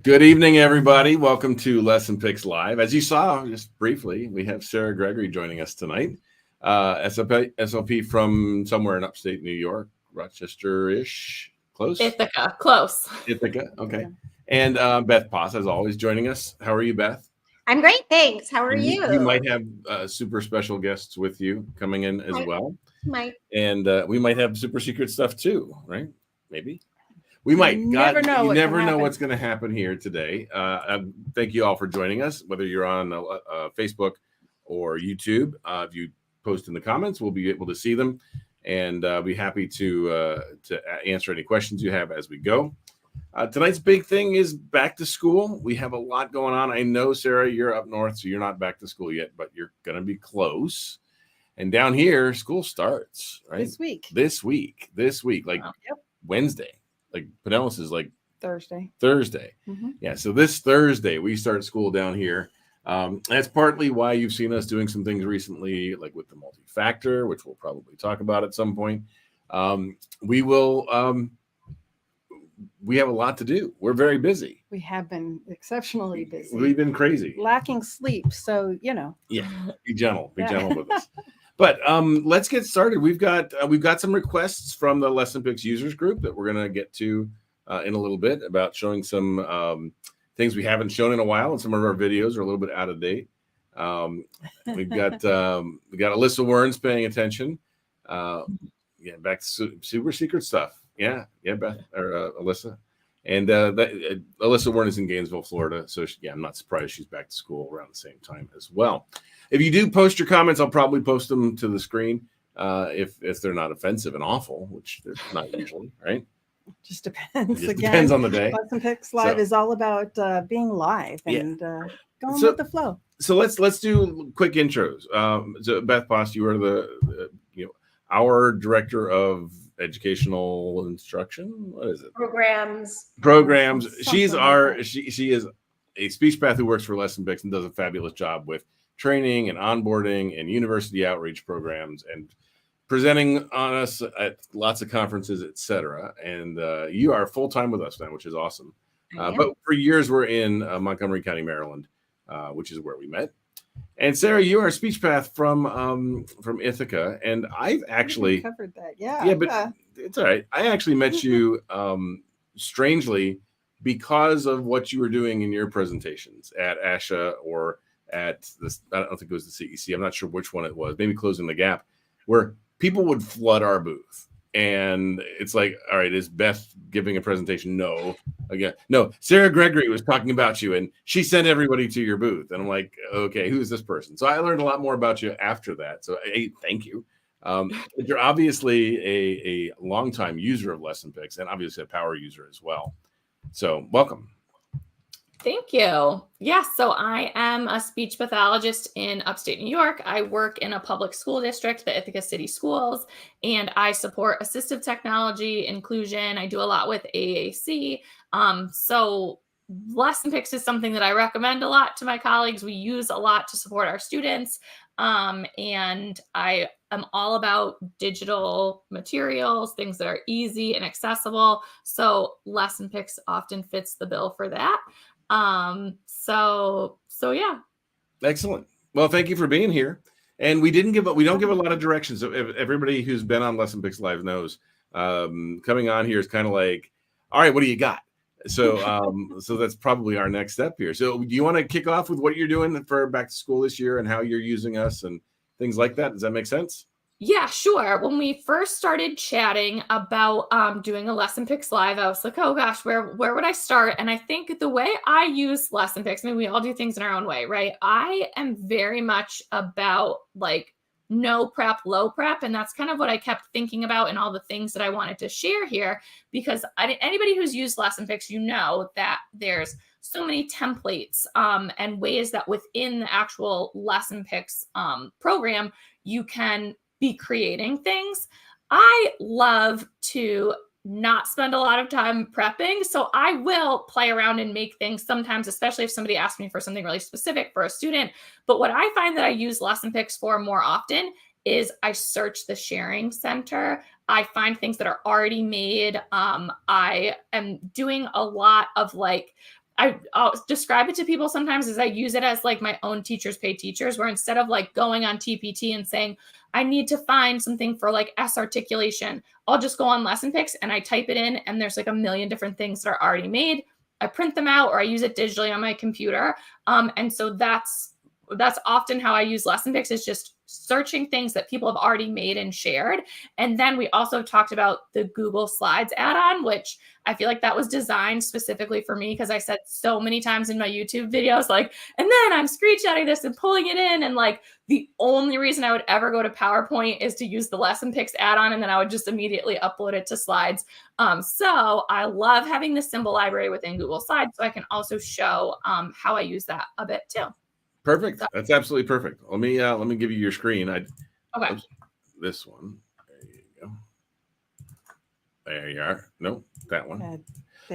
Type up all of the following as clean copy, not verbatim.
Good evening, everybody. Welcome to LessonPix Live. As you saw, just briefly, we have Sarah Gregory joining us tonight. SLP from somewhere in upstate New York, Rochester-ish, close? Ithaca, close. Ithaca, okay. And Beth Poss, as always, joining us. How are you, Beth? I'm great, thanks. How are And you? You might have super special guests with you coming in as well. Might. And we might have super secret stuff too, right? Maybe. We might. You never know what's going to happen here today. Thank you all for joining us, whether you're on Facebook or YouTube. If you post in the comments, we'll be able to see them, and be happy to answer any questions you have as we go. Tonight's big thing is back to school. We have a lot going on. I know, Sarah, you're up north, so you're not back to school yet, but you're going to be close. And down here, school starts, right? This week, like Wednesday. Like Pinellas is like Thursday. Mm-hmm. Yeah. So this Thursday we start school down here. That's partly why you've seen us doing some things recently, like with the multi-factor, which we'll probably talk about at some point. We have a lot to do. We're very busy. We have been exceptionally busy. We've been crazy. Lacking sleep. So, Yeah. Be gentle with us. But let's get started. We've got some requests from the LessonPix users group that we're going to get to in a little bit about showing some things we haven't shown in a while, and some of our videos are a little bit out of date. We've got Alyssa Werns paying attention. Back to super secret stuff. Yeah, Beth or Alyssa, and Alyssa Werns is in Gainesville, Florida. So I'm not surprised she's back to school around the same time as well. If you do post your comments, I'll probably post them to the screen if they're not offensive and awful, which they're not usually, right? Just depends. Depends on the day. LessonPix Live is all about being live and going with the flow. So let's do quick intros. So Beth Poss, you are our director of educational instruction. What is it? Programs. She is a speech path who works for LessonPix and does a fabulous job with training and onboarding and university outreach programs and presenting on us at lots of conferences, etc. And you are full-time with us now, which is awesome. But for years, we're in Montgomery County, Maryland, which is where we met. And Sarah, you are a speech path from Ithaca, and I've actually covered that. But it's all right. I actually met you strangely because of what you were doing in your presentations at ASHA or at this. I don't think it was the CEC. I'm not sure which one it was. Maybe Closing the Gap, where people would flood our booth. And it's like, all right, is Beth giving a presentation? No. Again, no. Sarah Gregory was talking about you, and she sent everybody to your booth. And I'm like, okay, who is this person? So I learned a lot more about you after that. So thank you. You're obviously a longtime user of LessonPix and obviously a power user as well. So welcome. Thank you. Yes, so I am a speech pathologist in upstate New York. I work in a public school district, the Ithaca City Schools, and I support assistive technology, inclusion. I do a lot with AAC. So LessonPix is something that I recommend a lot to my colleagues. We use a lot to support our students. And I am all about digital materials, things that are easy and accessible. So LessonPix often fits the bill for that. So yeah. Excellent. Well, thank you for being here. And we don't give a lot of directions. So everybody who's been on LessonPix Live knows, coming on here is kind of like, all right, what do you got? So, so that's probably our next step here. So do you want to kick off with what you're doing for back to school this year and how you're using us and things like that? Does that make sense? Yeah, sure. When we first started chatting about doing a LessonPix Live, I was like, oh gosh, where would I start? And I think the way I use LessonPix, I mean, we all do things in our own way, right? I am very much about like no prep, low prep. And that's kind of what I kept thinking about and all the things that I wanted to share here, because anybody who's used LessonPix, you know that there's so many templates and ways that within the actual LessonPix program, you can be creating things. I love to not spend a lot of time prepping. So I will play around and make things sometimes, especially if somebody asks me for something really specific for a student. But what I find that I use LessonPix for more often is I search the sharing center. I find things that are already made. I am doing a lot of I'll describe it to people sometimes as I use it as like my own teachers pay teachers, where instead of like going on TPT and saying, I need to find something for like S articulation, I'll just go on LessonPix and I type it in, and there's like a million different things that are already made. I print them out or I use it digitally on my computer. And so that's often how I use LessonPix, is just searching things that people have already made and shared. And then we also talked about the Google Slides add-on, which I feel like that was designed specifically for me, because I said so many times in my YouTube videos, like, and then I'm screenshotting this and pulling it in. And like the only reason I would ever go to PowerPoint is to use the LessonPix add-on, and then I would just immediately upload it to Slides. So I love having the symbol library within Google Slides, so I can also show how I use that a bit too. Perfect. That's absolutely perfect. Let me give you your screen. Okay. Oops, this one. There you go. There you are. Nope, that one.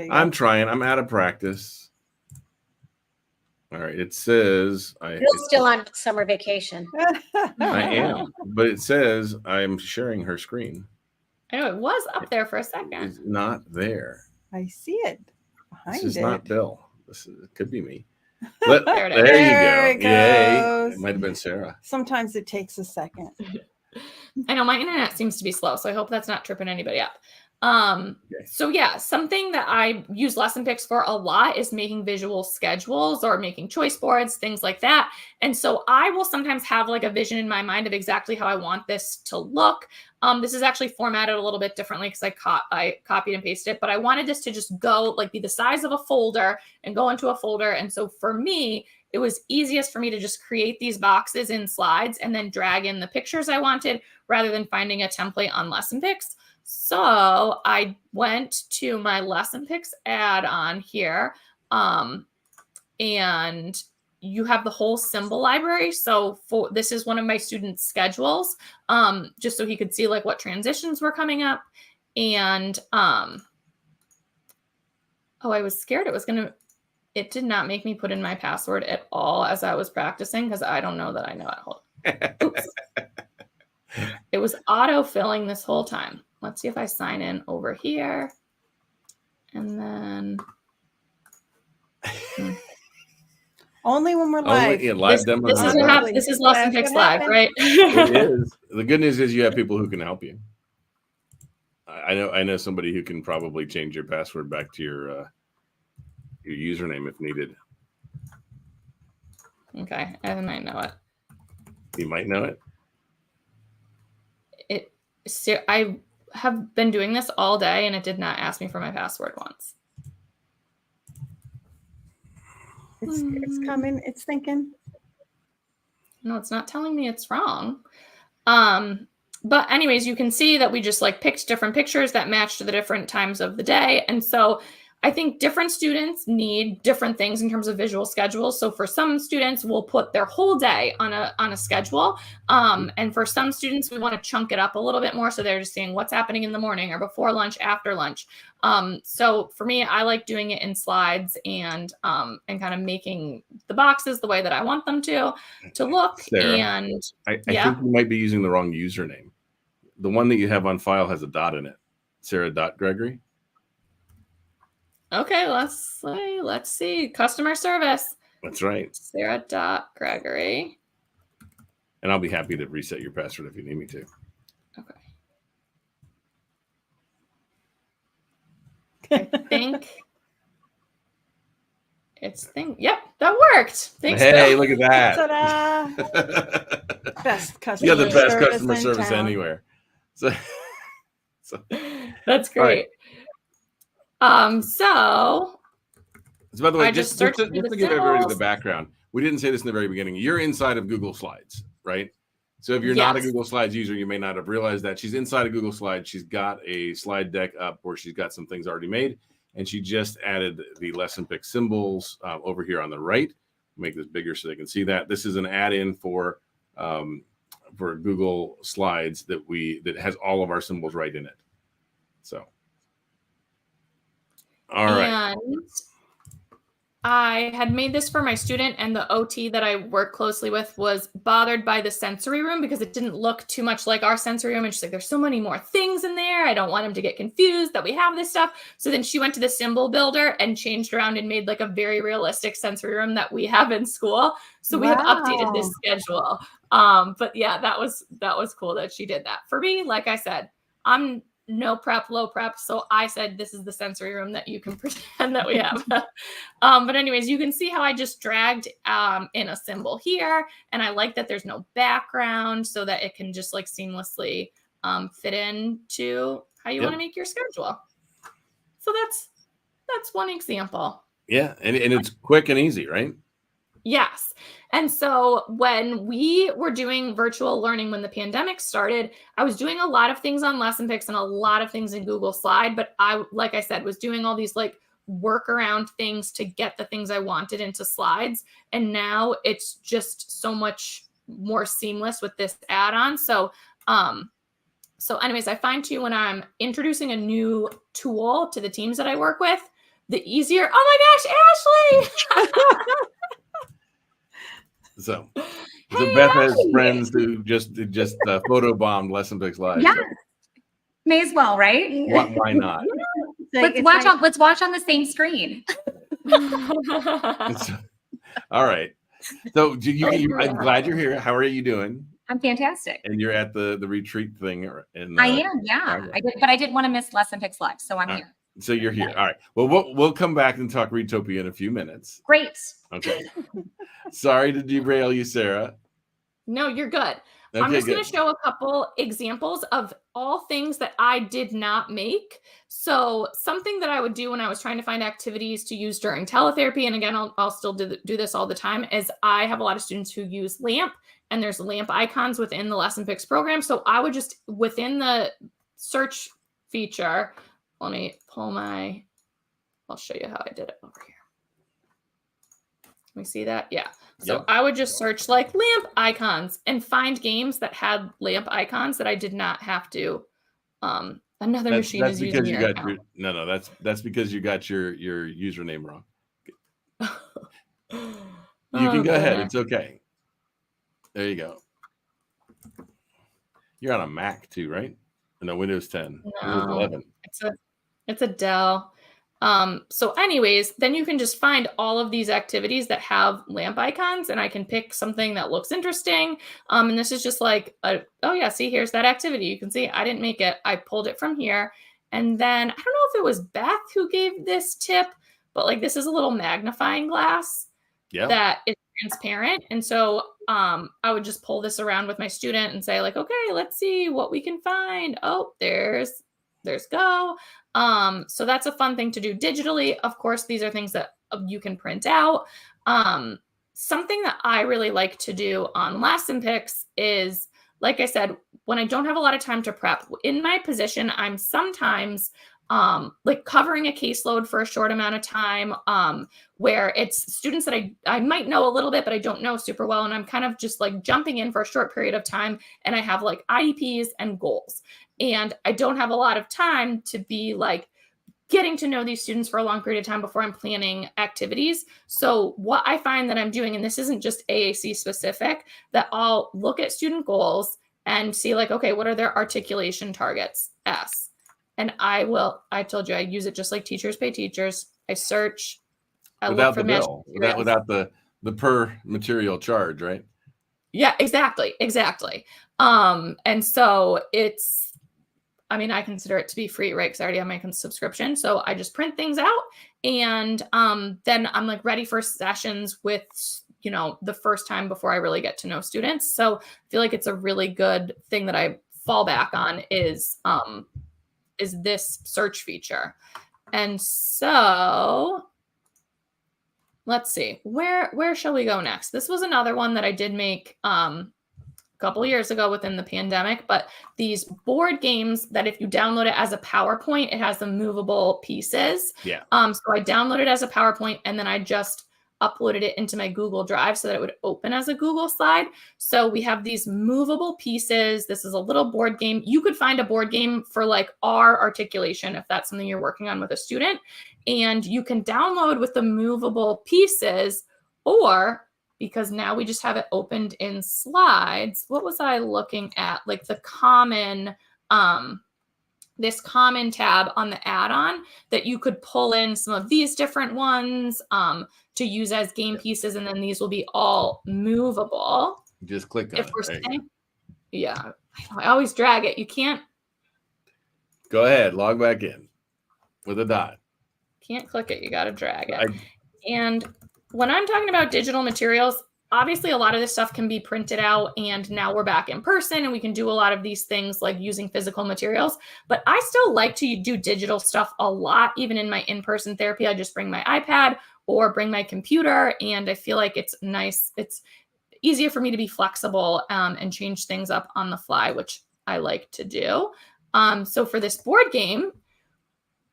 I'm trying. I'm out of practice. All right. It says You're still on summer vacation. I am, but it says I'm sharing her screen. I know it was up there for a second. It's not there. I see it behind This is it. not Bill. It could be me. There There you it go. Yay. goes. It might have been Sarah. Sometimes it takes a second. I know my internet seems to be slow, so I hope that's not tripping anybody up. So yeah, something that I use LessonPix for a lot is making visual schedules or making choice boards, things like that. And so I will sometimes have like a vision in my mind of exactly how I want this to look. This is actually formatted a little bit differently because I copied and pasted it, but I wanted this to just go like be the size of a folder and go into a folder. And so for me, it was easiest for me to just create these boxes in Slides and then drag in the pictures I wanted rather than finding a template on LessonPix. So I went to my LessonPix add-on here, and you have the whole symbol library. So this is one of my students' schedules, just so he could see like what transitions were coming up. And oh, I was scared it did not make me put in my password at all as I was practicing, because I don't know that I know it. Hold on. Oops. It was auto-filling this whole time. Let's see if I sign in over here. And then Only when we're live. Live demo. This is what happens. This is LessonPix Live, right? It is. The good news is you have people who can help you. I know somebody who can probably change your password back to your username if needed. Okay, I might know it. You might know it. So I have been doing this all day, and it did not ask me for my password once. It's coming. It's thinking. No, it's not telling me it's wrong. But anyways, you can see that we just like picked different pictures that match to the different times of the day. And so I think different students need different things in terms of visual schedules. So for some students, we'll put their whole day on a schedule. And for some students, we want to chunk it up a little bit more. So they're just seeing what's happening in the morning or before lunch, after lunch. So for me, I like doing it in Slides and kind of making the boxes the way that I want them to look. Sarah, and I think you might be using the wrong username. The one that you have on file has a dot in it. Sarah.Gregory. Okay, let's see. Customer service. That's right. Sarah.Gregory. And I'll be happy to reset your password if you need me to. Okay. I think yep, that worked. Thanks. Hey, Bill. look at that. Ta-da! Best customer Yeah, the best service customer in service town. anywhere. So That's great. So by the way, I just just searched to through the give everybody the symbols. background, we didn't say this in the very beginning. You're inside of Google Slides, right? So if you're not a Yes. Google Slides user, you may not have realized that she's inside of Google Slides. She's got a slide deck up where she's got some things already made, and she just added the LessonPix symbols over here on the right. Make this bigger so they can see that. This is an add-in for Google Slides that has all of our symbols right in it. So, all right. And I had made this for my student, and the OT that I work closely with was bothered by the sensory room because it didn't look too much like our sensory room. And she's like, there's so many more things in there. I don't want him to get confused that we have this stuff. So then she went to the symbol builder and changed around and made like a very realistic sensory room that we have in school. So we have updated this schedule. But yeah, that was cool that she did that. For me, like I said, I'm no prep, low prep. So I said, this is the sensory room that you can pretend that we have. But anyways, you can see how I just dragged in a symbol here. And I like that there's no background so that it can just like seamlessly fit into how you want to make your schedule. So that's one example. Yeah. And it's quick and easy, right? Yes. And so when we were doing virtual learning, when the pandemic started, I was doing a lot of things on LessonPix and a lot of things in Google Slide. But I, like I said, was doing all these like workaround things to get the things I wanted into slides. And now it's just so much more seamless with this add-on. So anyways, I find too, when I'm introducing a new tool to the teams that I work with, the easier, oh my gosh, Ashley! So Hey, Beth has Ashley. friends who just photobombed LessonPix Live. Yeah. So May as well, right? why not? Let's watch on the same screen. All right. So I'm glad you're here. How are you doing? I'm fantastic. And you're at the retreat thing. I am, yeah. I didn't want to miss LessonPix Live, so I'm here. So you're here. All right. Well, we'll come back and talk Retopia in a few minutes. Great. Okay. Sorry to derail you, Sarah. No, you're good. Okay, I'm just going to show a couple examples of all things that I did not make. So something that I would do when I was trying to find activities to use during teletherapy, and again, I'll still do this all the time, is I have a lot of students who use LAMP, and there's LAMP icons within the LessonPix program. So I would just, within the search feature, let me pull I'll show you how I did it over here. Can we see that? Yeah. So Yep. I would just search like LAMP icons and find games that had LAMP icons that I did not have to. Another machine is using your account. That's because you got your username wrong. You Oh, can go ahead. goodness. It's okay. There you go. You're on a Mac too, right? No, Windows 10. No. Windows 11. It's a Dell. So anyways, then you can just find all of these activities that have LAMP icons, and I can pick something that looks interesting. And this is just like, oh yeah, see, here's that activity. You can see I didn't make it. I pulled it from here. And then I don't know if it was Beth who gave this tip, but like this is a little magnifying glass that is transparent. And so I would just pull this around with my student and say like, okay, let's see what we can find. Oh, there's Go. So that's a fun thing to do digitally. Of course, these are things that you can print out. Something that I really like to do on LessonPix is, like I said, when I don't have a lot of time to prep, in my position, I'm sometimes like covering a caseload for a short amount of time, where it's students that I might know a little bit, but I don't know super well. And I'm kind of just like jumping in for a short period of time. And I have like IEPs and goals. And I don't have a lot of time to be like getting to know these students for a long period of time before I'm planning activities. So what I find that I'm doing, and this isn't just AAC specific, that I'll look at student goals and see like, okay, what are their articulation targets? S. And I told you, I use it just like teachers pay teachers. I search. I without look for the bill, without the per material charge, right? Yeah, exactly. And so I consider it to be free, right? Because I already have my subscription. So I just print things out, and then I'm like ready for sessions with, the first time before I really get to know students. So I feel like it's a really good thing that I fall back on is this search feature. And so let's see, where shall we go next? This was another one that I did make a couple of years ago within the pandemic, but these board games that if you download it as a PowerPoint, it has the movable pieces. Yeah. So I downloaded it as a PowerPoint, and then I just uploaded it into my Google Drive so that it would open as a Google slide. So we have these movable pieces. This is a little board game. You could find a board game for like R articulation if that's something you're working on with a student. And you can download with the movable pieces, or because now we just have it opened in slides. What was I looking at? Like the common, this common tab on the add-on that you could pull in some of these different ones to use as game pieces. And then these will be all movable. Just click on If it. we're There you saying, yeah, I always drag it. You can't go ahead, log back in with a dot. click it. You got to drag it. And when I'm talking about digital materials, obviously a lot of this stuff can be printed out, and now we're back in person and we can do a lot of these things like using physical materials, but I still like to do digital stuff a lot. Even in my in-person therapy, I just bring my iPad or bring my computer, and I feel like it's nice. It's easier for me to be flexible and change things up on the fly, which I like to do. So for this board game,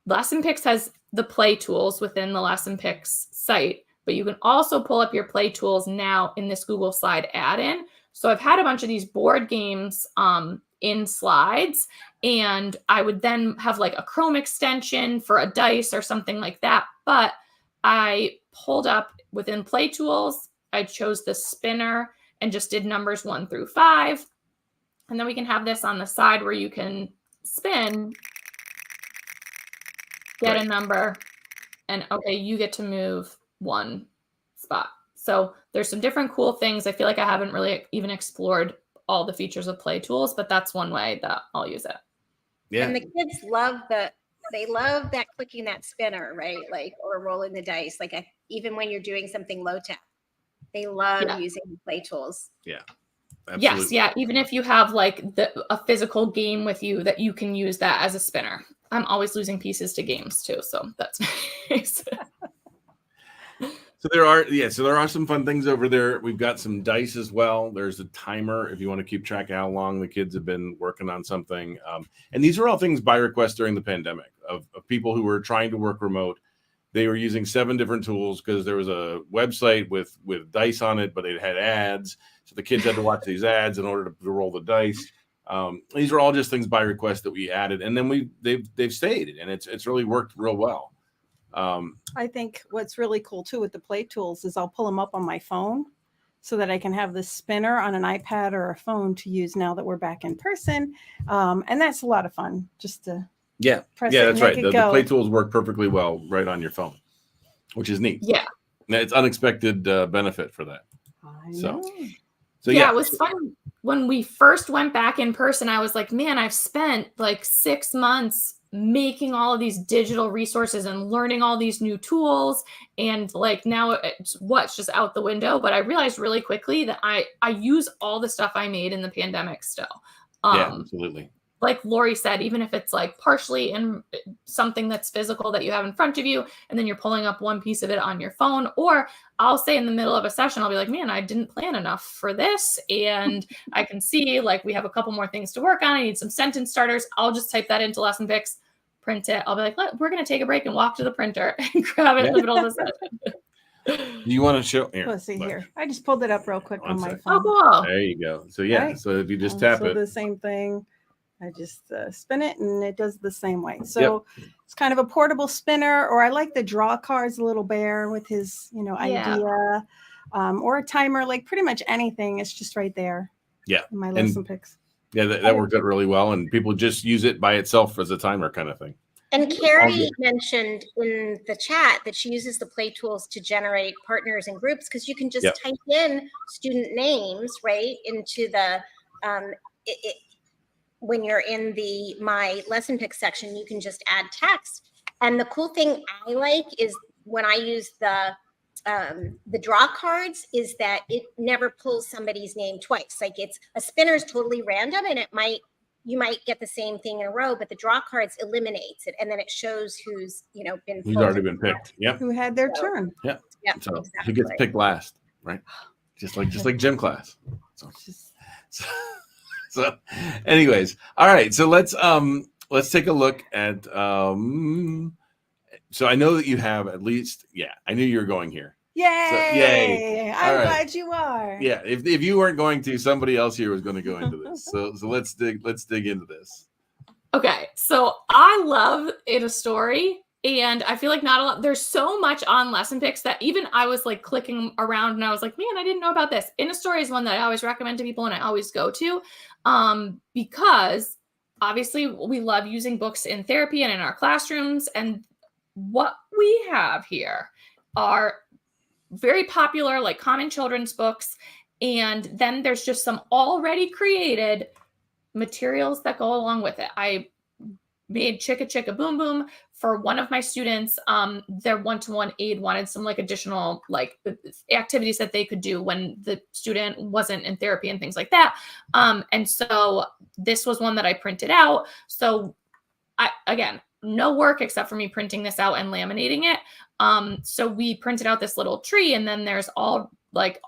LessonPix has the play tools within the LessonPix site, but you can also pull up your play tools now in this Google Slide add-in. So I've had a bunch of these board games in slides, and I would then have like a Chrome extension for a dice or something like that. But I pulled up within play tools, I chose the spinner and just did numbers 1 through 5. And then we can have this on the side where you can spin, get a number, and okay, you get to move one spot. So there's some different cool things. I feel like I haven't really even explored all the features of play tools, but that's one way that I'll use it. Yeah. And the kids love that clicking that spinner, right? Like, or rolling the dice. Like even when you're doing something low tech, they love using play tools. Yeah. Absolutely. Yes. Yeah. Even if you have like a physical game with you, that you can use that as a spinner. I'm always losing pieces to games too. So that's nice. So there are some fun things over there. We've got some dice as well. There's a timer if you want to keep track of how long the kids have been working on something. And these are all things by request during the pandemic of people who were trying to work remote. They were using 7 different tools because there was a website with dice on it, but it had ads. So the kids had to watch these ads in order to roll the dice. These are all just things by request that we added, and then they've stayed, and it's really worked real well. I think what's really cool too with the play tools is I'll pull them up on my phone so that I can have the spinner on an iPad or a phone to use now that we're back in person. And that's a lot of fun just to press it that's and right. make it The go. play tools work perfectly well right on your phone, which is neat. Yeah. Now, it's unexpected benefit for that. I So, know. Yeah, it was fun. When we first went back in person, I was like, man, I've spent like 6 months making all of these digital resources and learning all these new tools. And like now it's just out the window. But I realized really quickly that I use all the stuff I made in the pandemic still. Yeah, absolutely. Like Lori said, even if it's like partially in something that's physical that you have in front of you, and then you're pulling up one piece of it on your phone, or I'll say in the middle of a session, I'll be like, man, I didn't plan enough for this. And I can see like we have a couple more things to work on. I need some sentence starters. I'll just type that into LessonPix, print it. I'll be like, we're going to take a break and walk to the printer and grab it in the middle of the session. Do you want to show here? Let's see here. I just pulled it up real quick on my phone. Oh, cool. There you go. So Right. so if you just tap so it, the same thing. I just spin it and it does the same way. So it's kind of a portable spinner, or I like the draw cards, little bear with his, idea, or a timer, like pretty much anything. It's just right there. Yeah. In my LessonPix. Yeah, that worked out really well. And people just use it by itself as a timer kind of thing. And Carrie mentioned in the chat that she uses the play tools to generate partners and groups, because you can just type in student names, right, into the when you're in the My LessonPix section, you can just add text. And the cool thing I like is when I use the draw cards is that it never pulls somebody's name twice. Like a spinner is totally random, and you might get the same thing in a row, but the draw cards eliminates it, and then it shows who's who's already been picked. Yep. Who had their turn. Yeah. Yeah. So who gets picked last, right? Just like gym class. So anyways, all right. So let's take a look at so I know that you have at least, I knew you were going here. Yay! yay. I'm All right. glad you are. Yeah, if you weren't going to, somebody else here was going to go into this. So let's dig into this. Okay, so I love In a Story, and I feel like not a lot. There's so much on LessonPix that even I was like clicking around, and I was like, man, I didn't know about this. In a Story is one that I always recommend to people, and I always go to, because obviously we love using books in therapy and in our classrooms, and what we have here are very popular, like common children's books, and then there's just some already created materials that go along with it. I made Chicka Chicka Boom Boom for one of my students. Their one-to-one aide wanted some like additional like activities that they could do when the student wasn't in therapy and things like that. And so this was one that I printed out. So again, no work except for me printing this out and laminating it. So we printed out this little tree, and then there's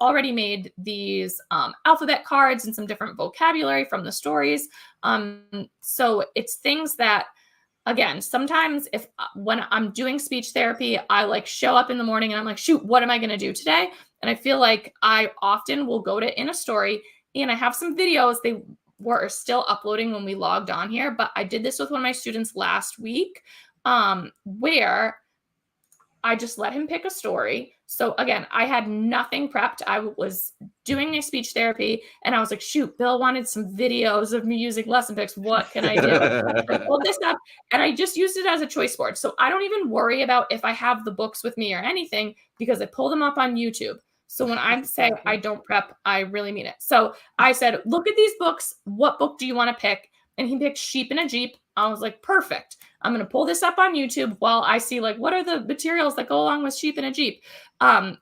already made these alphabet cards and some different vocabulary from the stories. So it's things that, again, sometimes when I'm doing speech therapy, I like show up in the morning and I'm like, shoot, what am I going to do today? And I feel like I often will go to In a Story, and I have some videos they were still uploading when we logged on here, but I did this with one of my students last week, where I just let him pick a story. So again, I had nothing prepped. I was doing my speech therapy, and I was like, shoot, Bill wanted some videos of me using LessonPix. What can I do? I pulled this up, and I just used it as a choice board. So I don't even worry about if I have the books with me or anything, because I pull them up on YouTube. So when I say I don't prep, I really mean it. So I said, look at these books. What book do you want to pick? And he picked Sheep in a Jeep. I was like, perfect. I'm going to pull this up on YouTube while I see like, what are the materials that go along with Sheep in a Jeep?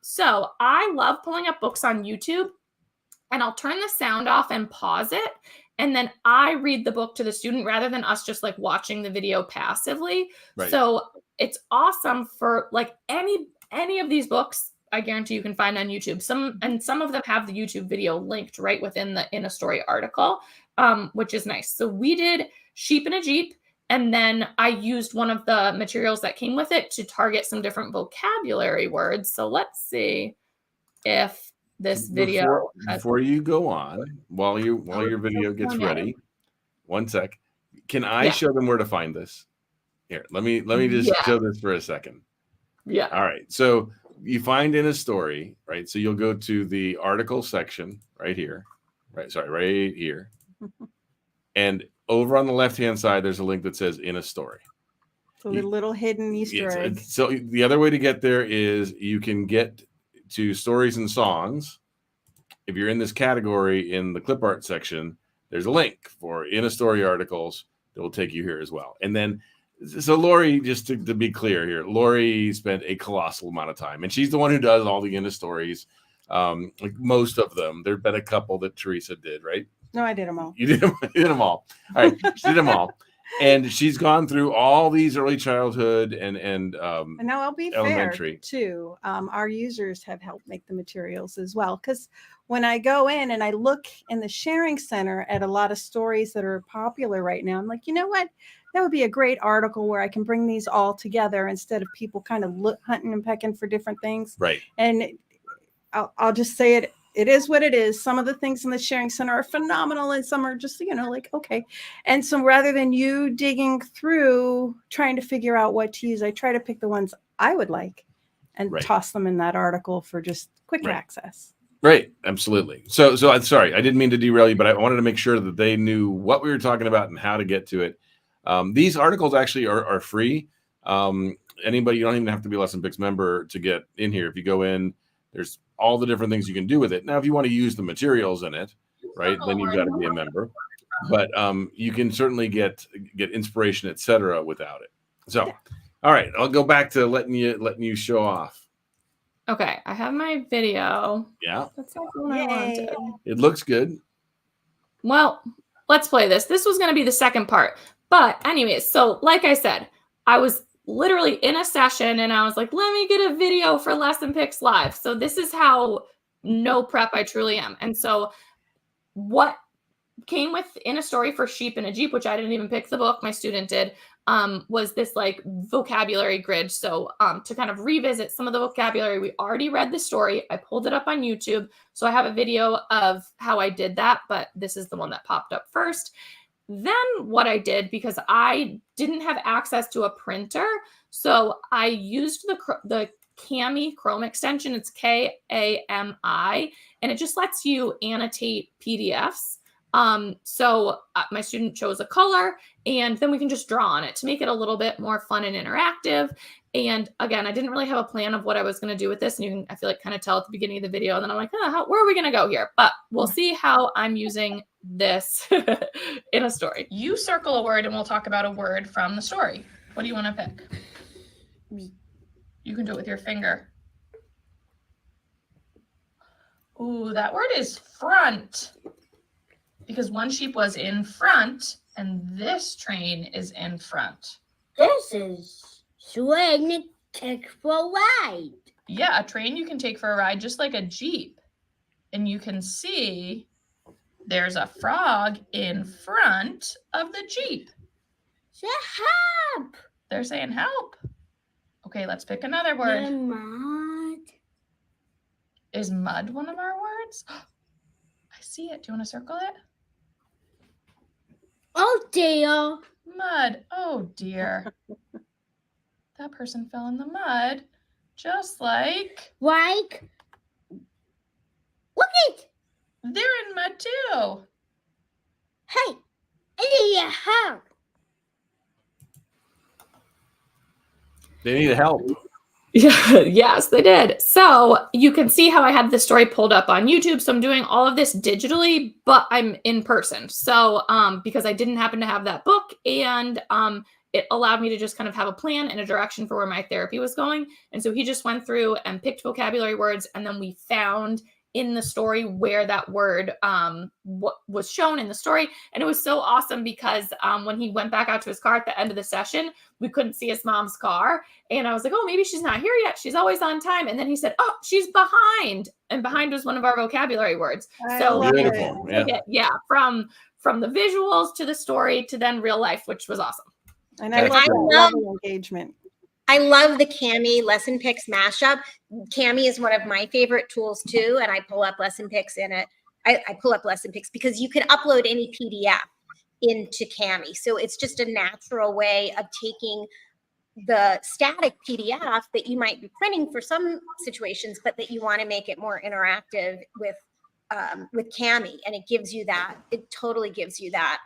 So I love pulling up books on YouTube, and I'll turn the sound off and pause it. And then I read the book to the student rather than us just like watching the video passively. Right. So it's awesome for like any of these books. I guarantee you can find on YouTube. Some of them have the YouTube video linked right within the In a Story article, which is nice. So we did Sheep in a Jeep, and then I used one of the materials that came with it to target some different vocabulary words. So let's see if this video before you go on, while your video gets ready, one sec. Can I show them where to find this? Here, let me just show this for a second. Yeah. All right. So you find In a Story, right? So you'll go to the article section right here, right? Sorry, right here. And over on the left-hand side, there's a link that says In a Story. So the little hidden Easter egg. So the other way to get there is you can get to Stories and Songs. If you're in this category in the clip art section, there's a link for In a Story articles that will take you here as well. And then, so Lori, just to be clear here, Lori spent a colossal amount of time, and she's the one who does all the In a Stories, like most of them. There've been a couple that Teresa did, right? No, I did them all. You did them all. All right, she did them all. And she's gone through all these early childhood and now I'll be elementary. fair too. Our users have helped make the materials as well, because when I go in and I look in the sharing center at a lot of stories that are popular right now, I'm like, you know what? That would be a great article where I can bring these all together instead of people kind of hunting and pecking for different things. Right. And I'll just say it. It is what it is. Some of the things in the sharing center are phenomenal, and some are just, like, okay. And so rather than you digging through trying to figure out what to use, I try to pick the ones I would like and toss them in that article for just quick access. Right. Absolutely. So I'm sorry, I didn't mean to derail you, but I wanted to make sure that they knew what we were talking about and how to get to it. These articles actually are free. Anybody, you don't even have to be a LessonPix member to get in here. If you go in, there's all the different things you can do with it. Now, if you want to use the materials in it, right, then you've got to be a member. But you can certainly get inspiration, etc., without it. So, all right, I'll go back to letting you show off. Okay, I have my video. Yeah, that's not what I wanted. It looks good. Well, let's play this. This was going to be the second part, but anyways, so like I said, I was literally in a session and I was like, let me get a video for LessonPix Live. So this is how no prep I truly am. And so what came within a story for Sheep in a Jeep, which I didn't even pick the book, my student did, was this like vocabulary grid. So to kind of revisit some of the vocabulary, we already read the story. I pulled it up on YouTube. So I have a video of how I did that, but this is the one that popped up first. Then what I did, because I didn't have access to a printer, so I used the Kami Chrome extension. It's Kami, and it just lets you annotate PDFs. So my student chose a color, and then we can just draw on it to make it a little bit more fun and interactive. And again, I didn't really have a plan of what I was going to do with this. And you can, I feel like, kind of tell at the beginning of the video. And then I'm like, where are we going to go here? But we'll see how I'm using this in a story. You circle a word and we'll talk about a word from the story. What do you want to pick? You can do it with your finger. Ooh, that word is front. Because one sheep was in front and this train is in front. This is train take for a ride. Yeah, a train you can take for a ride just like a Jeep. And you can see there's a frog in front of the Jeep. Say help. They're saying help. Okay, let's pick another word. Mud. Is mud one of our words? I see it. Do you want to circle it? Oh dear. Mud. Oh dear. That person fell in the mud, just like Like, look it. they're in mud too. Hey, I need your help. They need help. Yeah, yes, they did. So you can see how I had the story pulled up on YouTube. So I'm doing all of this digitally, but I'm in person. So because I didn't happen to have that book, and it allowed me to just kind of have a plan and a direction for where my therapy was going. And so he just went through and picked vocabulary words, and then we found in the story where that word what was shown in the story. And it was so awesome because when he went back out to his car at the end of the session, we couldn't see his mom's car. And I was like, oh, maybe she's not here yet. She's always on time. And then he said, oh, she's behind. And behind was one of our vocabulary words. I So love Beautiful. it. Yeah. from the visuals to the story to then real life, which was awesome. And I That's love cool. that level of engagement. I love the Kami LessonPix mashup. Kami is one of my favorite tools too, and I pull up LessonPix in it. I pull up LessonPix because you can upload any PDF into Kami. So it's just a natural way of taking the static PDF that you might be printing for some situations, but that you want to make it more interactive with Kami, and it gives you that. It totally gives you that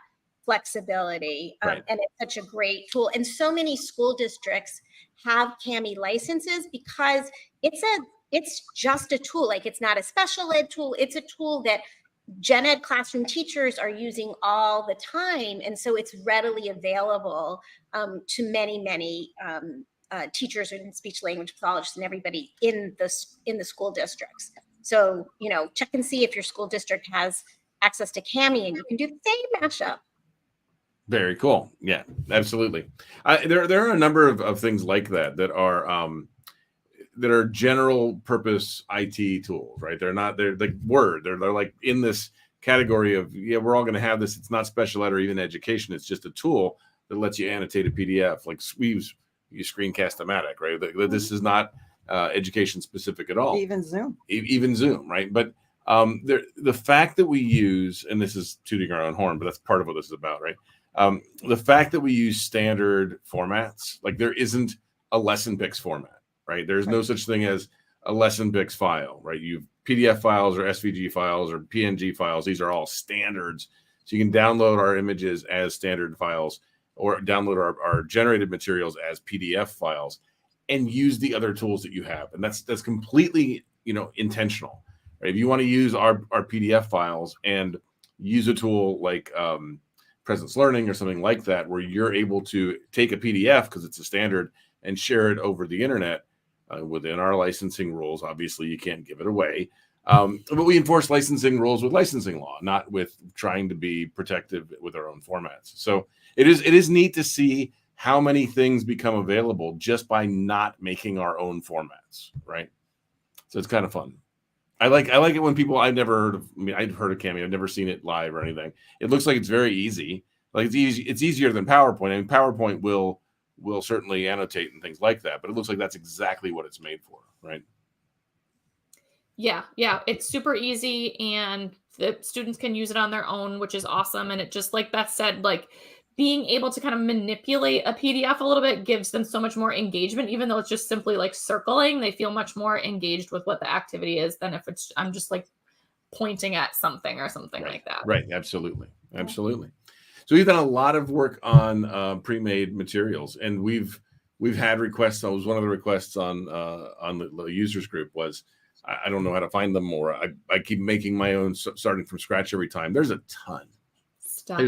flexibility, Right. and it's such a great tool. And so many school districts have Kami licenses because it's just a tool. Like, it's not a special ed tool. It's a tool that gen ed classroom teachers are using all the time, and so it's readily available to many teachers and speech language pathologists and everybody in the school districts. So check and see if your school district has access to Kami, and you can do the same mashup. Very cool. Yeah, absolutely. There are a number of things like that are general purpose IT tools, right? They're like Word. They're like in this category of, we're all going to have this. It's not special ed or even education. It's just a tool that lets you annotate a PDF. Like you Screencast-O-Matic, right? This is not education specific at all. Even Zoom. Even Zoom, right? But the fact that we use, and this is tooting our own horn, but that's part of what this is about, right? The fact that we use standard formats, like there isn't a LessonPix format, right? There's no such thing as a LessonPix file, right? You've PDF files or SVG files or PNG files. These are all standards. So you can download our images as standard files or download our generated materials as PDF files and use the other tools that you have. And that's completely, intentional, right? If you want to use our PDF files and use a tool like Presence Learning or something like that, where you're able to take a PDF because it's a standard and share it over the internet within our licensing rules. Obviously, you can't give it away. But we enforce licensing rules with licensing law, not with trying to be protective with our own formats. So it is neat to see how many things become available just by not making our own formats, right? So it's kind of fun. I like it when people I've never heard of. I mean, I've heard of Cameo. I've never seen it live or anything. It looks like it's very easy. Like it's easy. It's easier than PowerPoint. I mean, PowerPoint will certainly annotate and things like that. But it looks like that's exactly what it's made for, right? Yeah, it's super easy, and the students can use it on their own, which is awesome. And it just, like Beth said, like being able to kind of manipulate a PDF a little bit gives them so much more engagement. Even though it's just simply like circling, they feel much more engaged with what the activity is than if I'm just like pointing at something or something like that. Right, absolutely. So we've done a lot of work on pre-made materials, and we've had requests. That was one of the requests on the users group was, I don't know how to find them more. I keep making my own, starting from scratch every time. There's a ton. Stop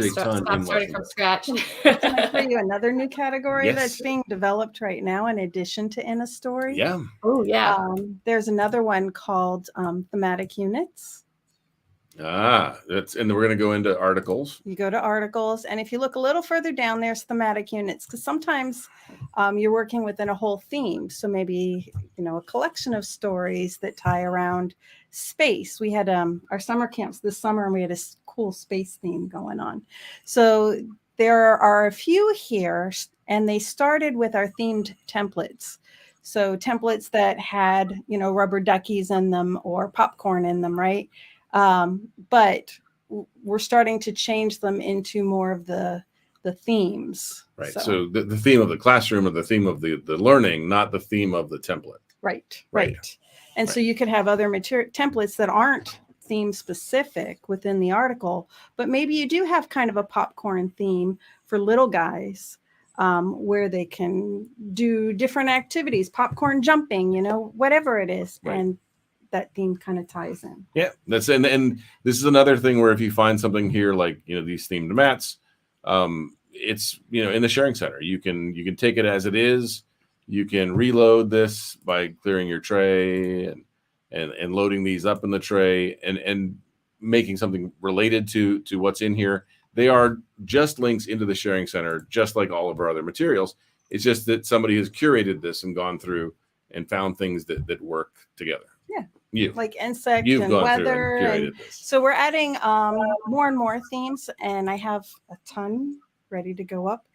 starting from scratch. Can I tell you another new category Yes. that's being developed right now in addition to In a Story? Yeah. Oh, yeah. There's another one called thematic units. And then we're going to go into articles. You go to articles, and if you look a little further down, there's thematic units, because sometimes you're working within a whole theme. So maybe, a collection of stories that tie around space. We had our summer camps this summer, and we had a cool space theme going on. So there are a few here, and they started with our themed templates. So templates that had, rubber duckies in them or popcorn in them, right? But we're starting to change them into more of the themes. Right. So the theme of the classroom or the theme of the learning, not the theme of the template. Right. And so you could have other templates that aren't theme specific within the article, but maybe you do have kind of a popcorn theme for little guys, where they can do different activities, popcorn jumping, whatever it is. Right. And that theme kind of ties in. Yeah, that's and this is another thing where if you find something here like these themed mats, it's in the sharing center. You can take it as it is. You can reload this by clearing your tray and loading these up in the tray and making something related to what's in here. They are just links into the sharing center, just like all of our other materials. It's just that somebody has curated this and gone through and found things that work together. Yeah. Like insect You've and gone weather. through and curated this. So we're adding more and more themes, and I have a ton ready to go up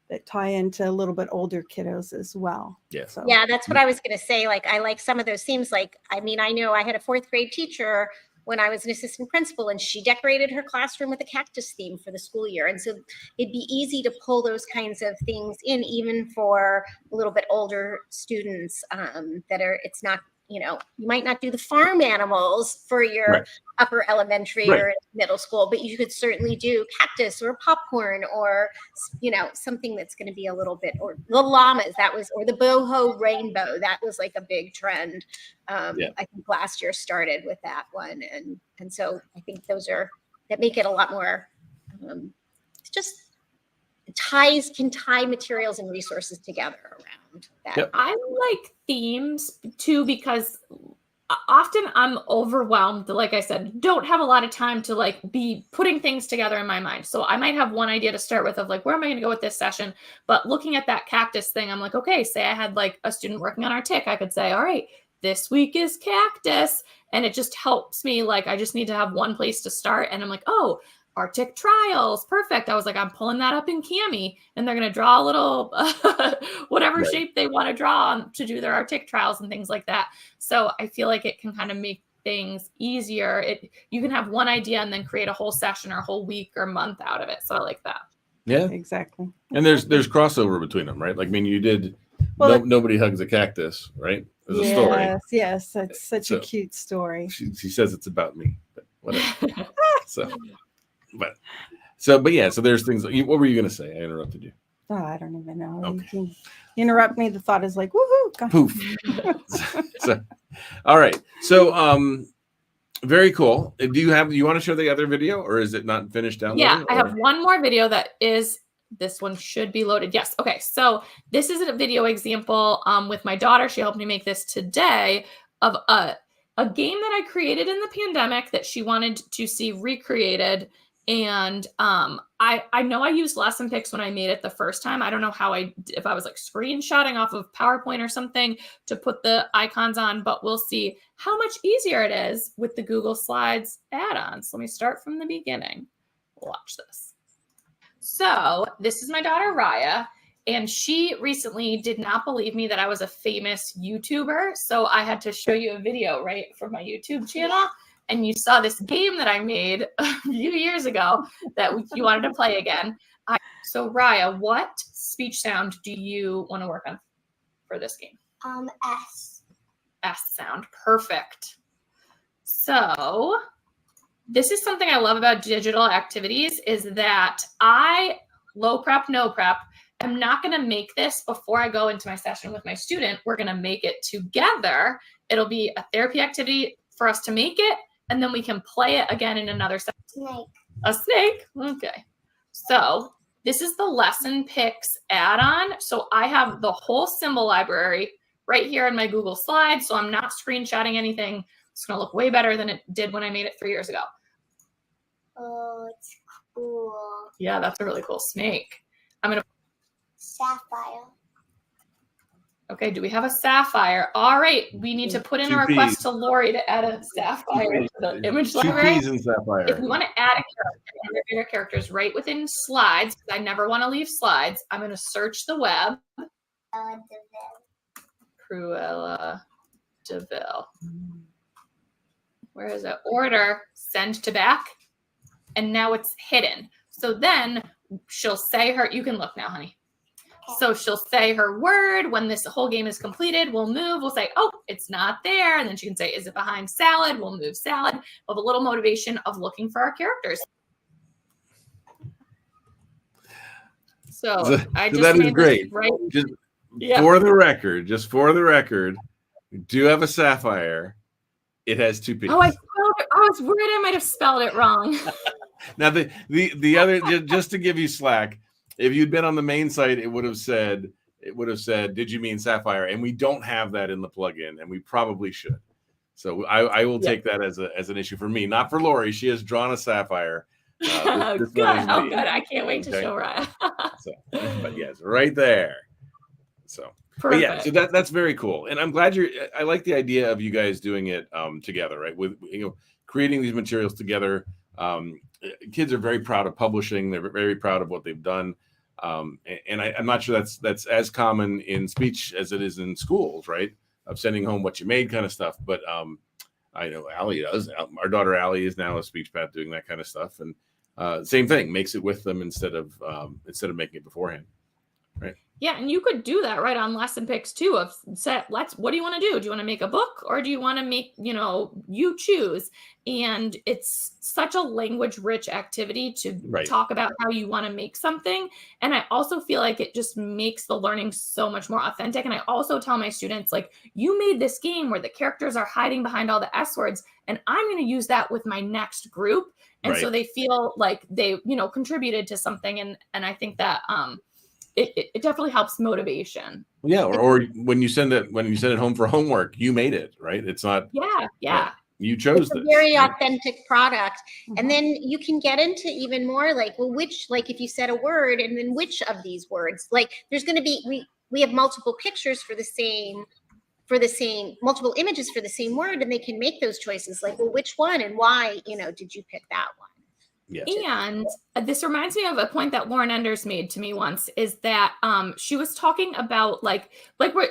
that tie into a little bit older kiddos as well. Yeah. So. Yeah, that's what I was going to say. Like, I like some of those themes. Like, I know I had a 4th grade teacher when I was an assistant principal, and she decorated her classroom with a cactus theme for the school year. And so it'd be easy to pull those kinds of things in, even for a little bit older students it's not, you might not do the farm animals for your upper elementary or middle school, but you could certainly do cactus or popcorn or, something that's going to be a little bit, or the llamas, or the boho rainbow. That was like a big trend. I think last year started with that one. And so I think that make it a lot more, can tie materials and resources together around that. Yep. I like themes too, because often I'm overwhelmed. Like I said, don't have a lot of time to like be putting things together in my mind. So I might have one idea to start with of like, where am I going to go with this session? But looking at that cactus thing, I'm like, okay, say I had like a student working on our tick. I could say, all right, this week is cactus. And it just helps me. Like, I just need to have one place to start. And I'm like, oh, Arctic trials. Perfect. I was like, I'm pulling that up in Cami, and they're going to draw a little, whatever shape they want to draw to do their Arctic trials and things like that. So I feel like it can kind of make things easier. You can have one idea and then create a whole session or a whole week or month out of it. So I like that. Yeah, exactly. And there's crossover between them, right? Like, I mean, you did, nobody hugs a cactus, right? As a story. Yes. That's such a cute story. She says it's about me, but whatever. So there's things. What were you going to say? I interrupted you. Oh, I don't even know. Okay. You interrupt me. The thought is like, woohoo. Poof. All right. So, very cool. Do you want to show the other video, or is it not finished downloading? Yeah, I have one more video this one should be loaded. Yes. Okay. So this is a video example with my daughter. She helped me make this today of a game that I created in the pandemic that she wanted to see recreated. And I know I used LessonPix when I made it the first time. I don't know if I was like screenshotting off of PowerPoint or something to put the icons on, but we'll see how much easier it is with the Google Slides add-ons. Let me start from the beginning. Watch this. So this is my daughter, Raya, and she recently did not believe me that I was a famous YouTuber. So I had to show you a video, right, from my YouTube channel. And you saw this game that I made a few years ago that you wanted to play again. So Raya, what speech sound do you want to work on for this game? S. S sound. Perfect. So this is something I love about digital activities is that low prep, no prep, I'm not going to make this before I go into my session with my student. We're going to make it together. It'll be a therapy activity for us to make it, and then we can play it again in another session. Snake. A snake? Okay. So this is the LessonPix add-on. So I have the whole symbol library right here in my Google Slides. So I'm not screenshotting anything. It's going to look way better than it did when I made it 3 years ago. Oh, it's cool. Yeah, that's a really cool snake. I'm going to. Sapphire. Okay, do we have a sapphire? All right, we need to put in a request to Lori to add a sapphire to the image library. 2 P's in sapphire. If we want to add a character, one of your characters right within slides, because I never want to leave slides, I'm going to search the web. Cruella DeVille. Where is it? Order, send to back. And now it's hidden. So then she'll say her, you can look now, honey. So she'll say her word. When this whole game is completed, we'll move. We'll say, oh, it's not there. And then she can say, is it behind salad? We'll move salad. We'll have a little motivation of looking for our characters. So I just that is made great. This, right? Just for the record, we do have a sapphire. It has 2 P's. Oh, I was worried I might have spelled it wrong. Now the other, just to give you slack, if you'd been on the main site, it would have said, did you mean sapphire? And we don't have that in the plugin, and we probably should. So I will take that as an issue for me, not for Lori. She has drawn a sapphire. This good. Oh, good. I can't wait to show Raya. But yes, right there. So, but yeah, so that's very cool. And I'm glad I like the idea of you guys doing it together, right? With, creating these materials together. Kids are very proud of publishing. They're very proud of what they've done. And I'm not sure that's as common in speech as it is in schools, right? Of sending home what you made kind of stuff. But I know Allie does. Our daughter Allie is now a speech path doing that kind of stuff. And same thing, makes it with them instead of making it beforehand. Right. Yeah, and you could do that right on LessonPix too. What do you want to do? Do you want to make a book, or do you want to make, you choose? And it's such a language-rich activity to talk about how you want to make something. And I also feel like it just makes the learning so much more authentic. And I also tell my students, like, you made this game where the characters are hiding behind all the S words, and I'm going to use that with my next group. And so they feel like they, contributed to something. And I think that it definitely helps motivation. Yeah, or when you send it home for homework, you made it, right? It's not. Yeah. You chose it's a this. Very authentic product. Mm-hmm. And then you can get into even more like, well, if you said a word and then which of these words, like there's going to be, we have multiple pictures for the same, multiple images for the same word, and they can make those choices like, well, which one and why, did you pick that one? Yes. And this reminds me of a point that Lauren Enders made to me once, is that she was talking about like where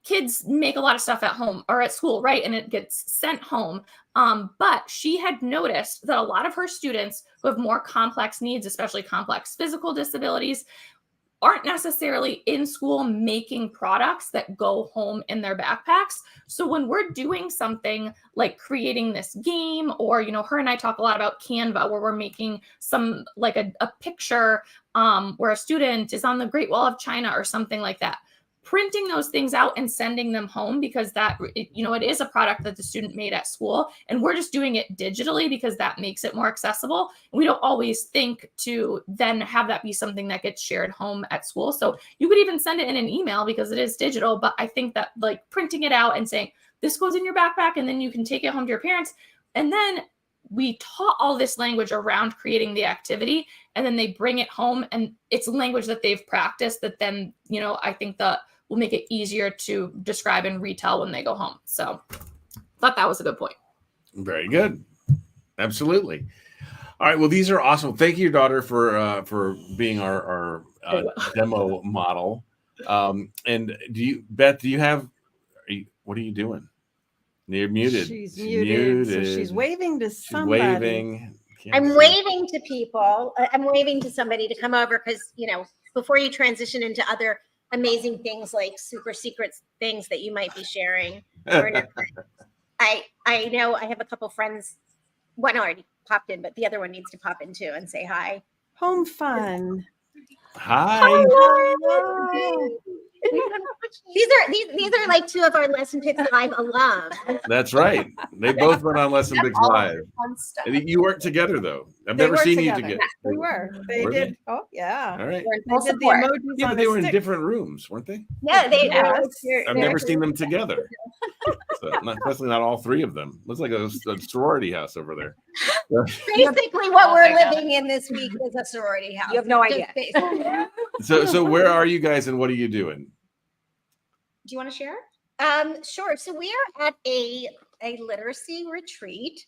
kids make a lot of stuff at home or at school, right? And it gets sent home. But she had noticed that a lot of her students who have more complex needs, especially complex physical disabilities, aren't necessarily in school making products that go home in their backpacks. So when we're doing something like creating this game, or, her and I talk a lot about Canva, where we're making some like a picture where a student is on the Great Wall of China or something like that, printing those things out and sending them home, because it is a product that the student made at school, and we're just doing it digitally because that makes it more accessible. We don't always think to then have that be something that gets shared home at school. So you could even send it in an email because it is digital, but I think that like printing it out and saying, this goes in your backpack, and then you can take it home to your parents. And then we taught all this language around creating the activity, and then they bring it home, and it's language that they've practiced that then, I think that will make it easier to describe and retell when they go home. So thought that was a good point. Very good. Absolutely. All right. Well, these are awesome. Thank you, daughter, for being our demo model. And Beth, what are you doing? You're muted. She's muted. So she's waving to somebody. Waving. I'm waving to people. I'm waving to somebody to come over because, before you transition into other amazing things like super secret things that you might be sharing. I know I have a couple friends. One already popped in, but the other one needs to pop in too and say hi. Home fun. Hi. These are like two of our LessonPix Live alums. That's right. They both went on LessonPix Live. You weren't together though. I've never seen you together. We were. They did. Oh yeah. All right. They did the emojis Yeah, on but they a were in stick. different rooms, weren't they? Yeah, I've never seen them together. So especially not all three of them. Looks like a sorority house over there. Basically, what we're living in this week is a sorority house. You have no idea. So where are you guys and what are you doing? Do you want to share? Sure. So we are at a literacy retreat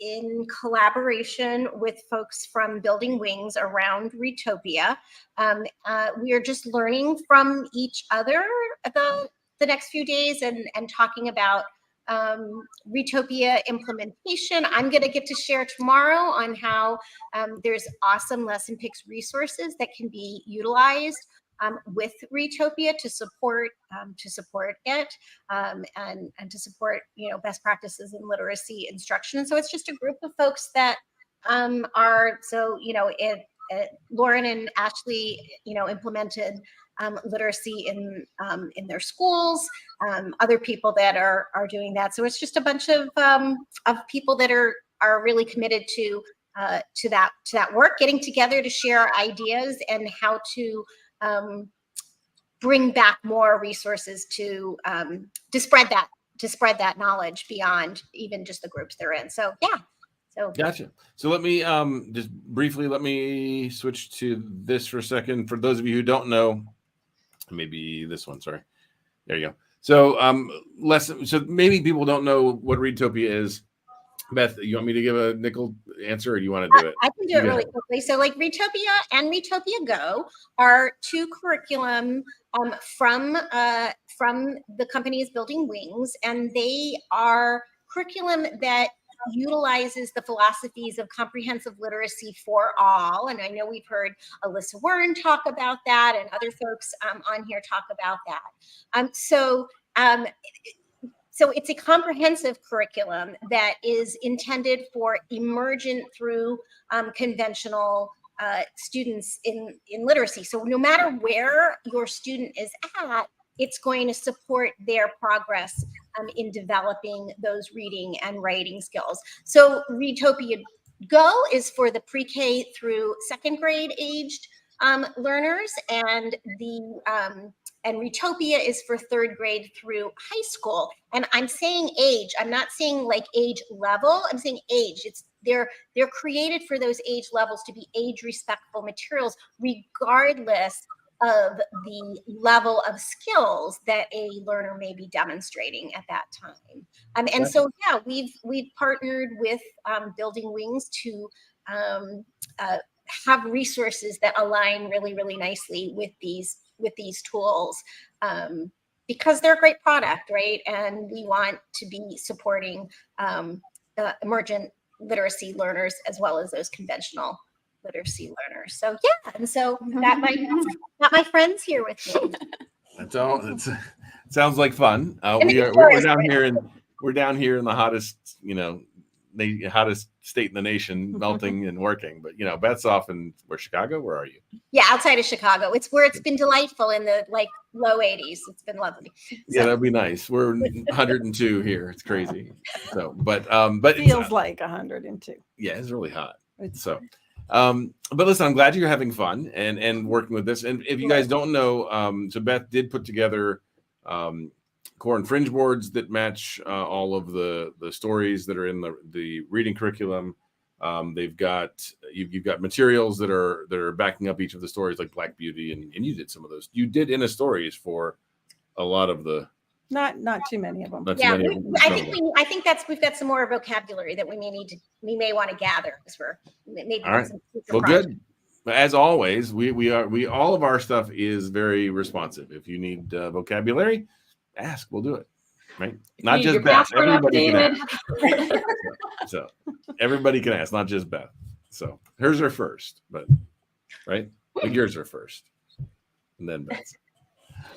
in collaboration with folks from Building Wings around Retopia. We are just learning from each other the next few days and talking about Retopia implementation. I'm going to get to share tomorrow on how there's awesome LessonPix resources that can be utilized with Retopia to support it and to support best practices in literacy instruction. And so it's just a group of folks that Lauren and Ashley implemented literacy in their schools. Other people that are doing that. So it's just a bunch of people that are really committed to that work, getting together to share ideas and how to bring back more resources to spread that knowledge beyond even just the groups they're in. So yeah. So gotcha. So let me just briefly switch to this for a second. For those of you who don't know, maybe this one. Sorry, there you go. So so maybe people don't know what Retopia is. Beth, you want me to give a nickel answer, or do you want to do it? I can do it really quickly. So, like Retopia and Retopia Go are two curriculum from the company's Building Wings, and they are curriculum that utilizes the philosophies of comprehensive literacy for all. And I know we've heard Alyssa Warren talk about that, and other folks on here talk about that. So it's a comprehensive curriculum that is intended for emergent through conventional students in literacy. So no matter where your student is at, it's going to support their progress in developing those reading and writing skills. So Retopia Go is for the pre-K through second grade aged learners, and Retopia is for third grade through high school. And I'm saying age, I'm not saying like age level, I'm saying age. They're created for those age levels to be age respectful materials, regardless of the level of skills that a learner may be demonstrating at that time. And so, yeah, we've partnered with Building Wings to have resources that align really, really nicely with these tools, because they're a great product, right? And we want to be supporting emergent literacy learners as well as those conventional literacy learners. So yeah, and so got my friends here with me. That's all. It sounds like fun. We're down here in the hottest, the hottest state in the nation, melting and working. But Beth's off in Chicago. Where are you? Yeah, outside of Chicago. It's where it's been delightful in the low 80s. It's been lovely. Yeah, that'd be nice. We're 102 here. It's crazy. So, but feels like 102. Yeah, it's really hot. But listen, I'm glad you're having fun and working with this. And if you guys don't know, so Beth did put together core and fringe boards that match all of the stories that are in the reading curriculum. They've got you've got materials that are backing up each of the stories, like Black Beauty, and you did some of those. You did in a stories for a lot of the. Not too many of them. Not too Yeah, many of them. I think we've got some more vocabulary that we may want to gather because we're maybe All right. some future Well, projects. good. As always, we all of our stuff is very responsive. If you need vocabulary, ask. We'll do it. Right? Not Need just your Beth. password Everybody can updated. ask. So everybody can ask, not just Beth. So hers are first, but right? But yours are first, and then Beth's.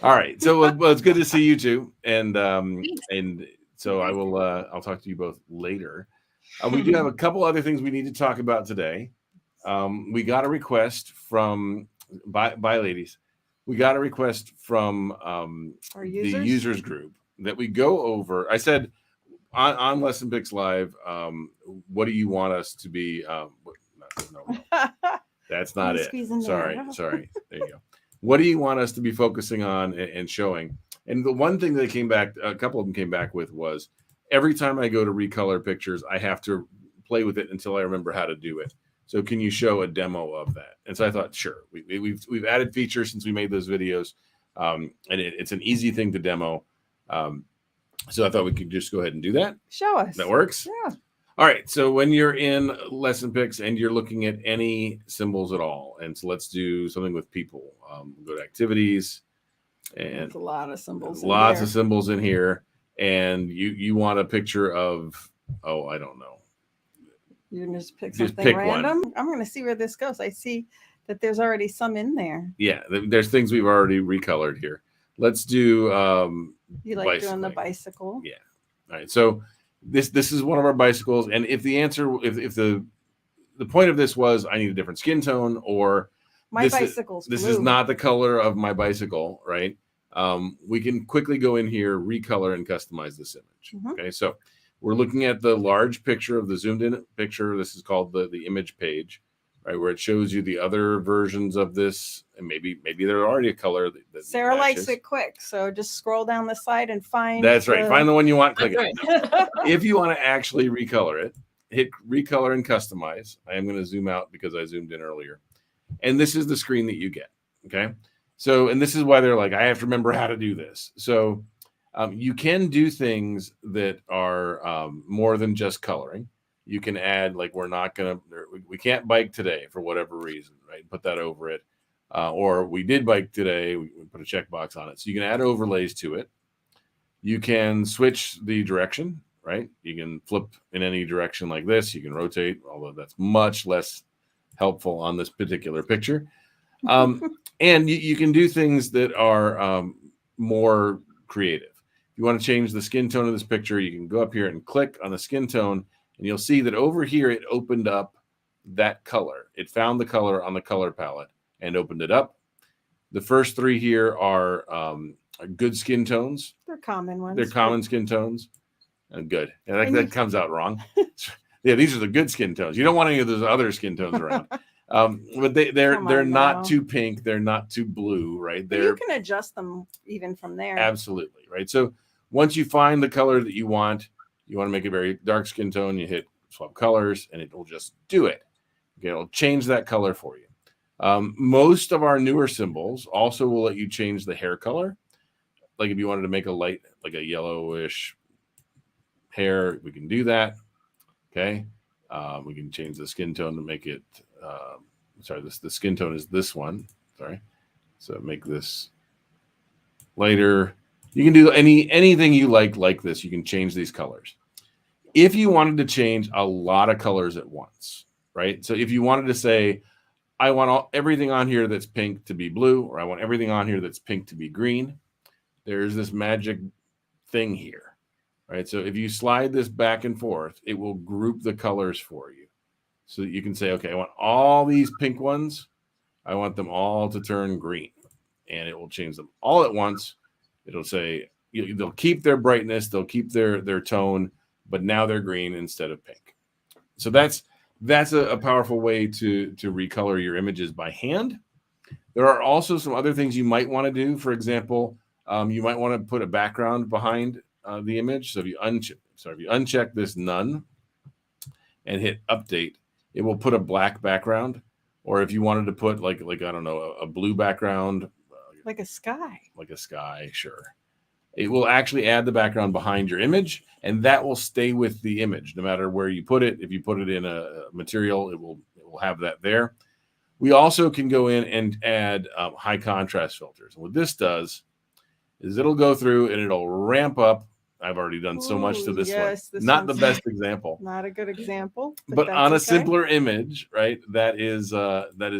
All right. So well, it's good to see you too, and so I will. I'll talk to you both later. We do have a couple other things we need to talk about today. We got a request from bye ladies. We got a request from Our the users? users group that we go over. I said on LessonPix Live, what do you want us to be? No, that's not it. Squeeze in Sorry. there. There you go. What do you want us to be focusing on and showing? And the one thing they came back, a couple of them came back with was every time I go to recolor pictures, I have to play with it until I remember how to do it. So can you show a demo of that? And so I thought, sure. We've added features since we made those videos, and it's an easy thing to demo. So I thought we could just go ahead and do that. Show us. That works. Yeah. All right. So when you're in LessonPix and you're looking at any symbols at all, and so let's do something with people. Go to activities, and There's a lot of symbols. lots of symbols in here. And you want a picture of, oh, I don't know. You can just pick Just something pick one. random. I'm going to see where this goes. I see that there's already some in there. Yeah, there's things we've already recolored here. Let's do You like doing the bicycling. bicycle? Yeah. All right. So this is one of our bicycles, and if the answer, if the point of this was I need a different skin tone, or My bicycle's this blue. is not the color of my bicycle, right? We can quickly go in here, recolor, and customize this image. Mhm. Okay, so we're looking at the large picture of the zoomed in picture. This is called the image page, right, where it shows you the other versions of this, and maybe they're already a color that Sarah likes matches. it quick, so just scroll down the side and find. That's right. Find the one you want. Click That's it. right. If you want to actually recolor it, hit recolor and customize. I am going to zoom out because I zoomed in earlier. And this is the screen that you get. Okay. So, and this is why they're like, I have to remember how to do this. So you can do things that are more than just coloring. You can add, like, we can't bike today for whatever reason, right? Put that over it. Or we did bike today. We put a checkbox on it. So you can add overlays to it. You can switch the direction, right? You can flip in any direction like this. You can rotate, although that's much less helpful on this particular picture. And you can do things that are more creative. If you want to change the skin tone of this picture, you can go up here and click on the skin tone, and you'll see that over here it opened up that color. It found the color on the color palette and opened it up. The first three here are good skin tones. They're common ones. They're common skin tones. Good. And that comes out wrong. Yeah, these are the good skin tones. You don't want any of those other skin tones around. But they're Come on not now. too pink. They're not too blue, right? But you can adjust them even from there. Absolutely, right? So once you find the color that you want to make a very dark skin tone, you hit swap colors, and it will just do it. Okay, it'll change that color for you. Most of our newer symbols also will let you change the hair color. Like if you wanted to make a light, like a yellowish hair, we can do that. Okay. We can change the skin tone to make it, the skin tone is this one. Sorry. So make this lighter. You can do anything you like this. You can change these colors. If you wanted to change a lot of colors at once, right? So if you wanted to say, I want everything on here that's pink to be blue, or I want everything on here that's pink to be green, there's this magic thing here, right? So if you slide this back and forth, it will group the colors for you. So that you can say, okay, I want all these pink ones. I want them all to turn green, and it will change them all at once. It'll say they'll keep their brightness, they'll keep their tone, but now they're green instead of pink. So that's a powerful way to recolor your images by hand. There are also some other things you might want to do. For example, you might want to put a background behind the image. So if you uncheck this none and hit update, it will put a black background. Or if you wanted to put like I don't know, a blue background, Like a sky. Sure. It will actually add the background behind your image, and that will stay with the image no matter where you put it. If you put it in a material, it will have that there. We also can go in and add high contrast filters. And what this does is it'll go through and it'll ramp up. I've already done so much to this one. This Not the one's best example. Not a good example. But that's on a okay. simpler image, right? That is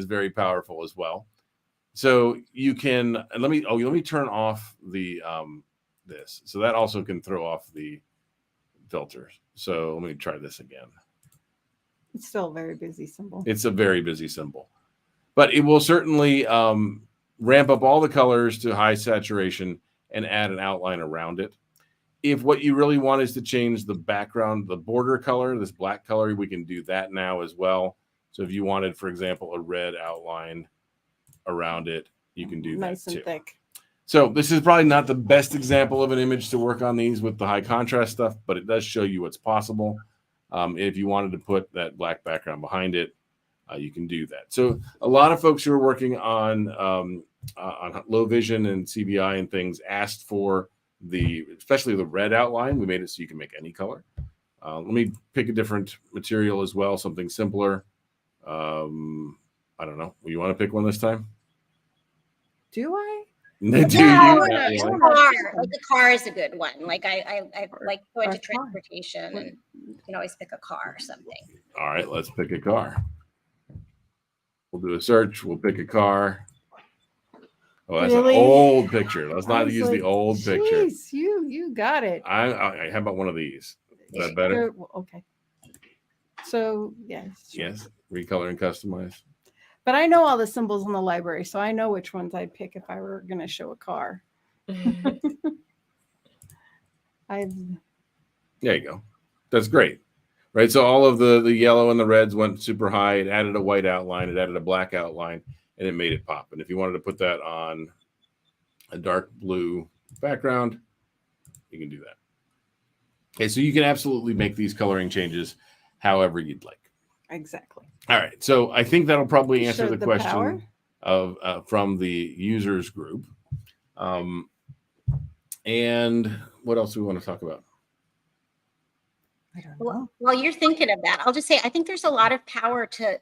very powerful as well. So you can let me turn off the this. So that also can throw off the filters. So let me try this again. It's still a very busy symbol. It's a very busy symbol, but it will certainly ramp up all the colors to high saturation and add an outline around it. If what you really want is to change the background, the border color, this black color, we can do that now as well. So if you wanted, for example, a red outline around it, you can do that Nice and too. thick. So this is probably not the best example of an image to work on these with the high contrast stuff, but it does show you what's possible. If you wanted to put that black background behind it, you can do that. So a lot of folks who are working on low vision and CBI and things asked for especially the red outline. We made it so you can make any color. Let me pick a different material as well, something simpler. I don't know. You want to pick one this time? Do I? Do Yeah, you? a car. Like a car is a good one. Like I like going to A car. transportation, and you can always pick a car or something. All right, let's pick a car. We'll do a search. We'll pick a car. Oh, that's Really? an old picture. Let's I not was use like, the old picture. Jeez, you got it. I how about one of these? Is that better? Okay. So yes. Yes. Recolor and customize. But I know all the symbols in the library, so I know which ones I'd pick if I were going to show a car. There you go. That's great. Right. So all of the yellow and the reds went super high. It added a white outline. It added a black outline, and it made it pop. And if you wanted to put that on a dark blue background, you can do that. Okay. So you can absolutely make these coloring changes however you'd like. Exactly. All right. So I think that'll probably You answer showed the the question power. of from the users group. And what else do we want to talk about? I don't know. Well, while you're thinking of that, I'll just say I think there's a lot of power to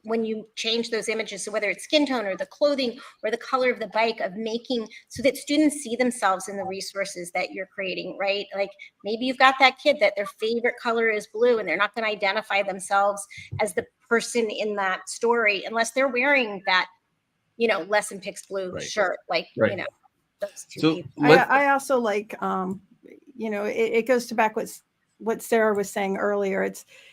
when you change those images. So whether it's skin tone or the clothing or the color of the bike, of making so that students see themselves in the resources that you're creating, right? Like maybe you've got that kid that their favorite color is blue and they're not going to identify themselves as the person in that story unless they're wearing that, LessonPix blue shirt, like, those two people. I also like, it goes to back what Sarah was saying earlier.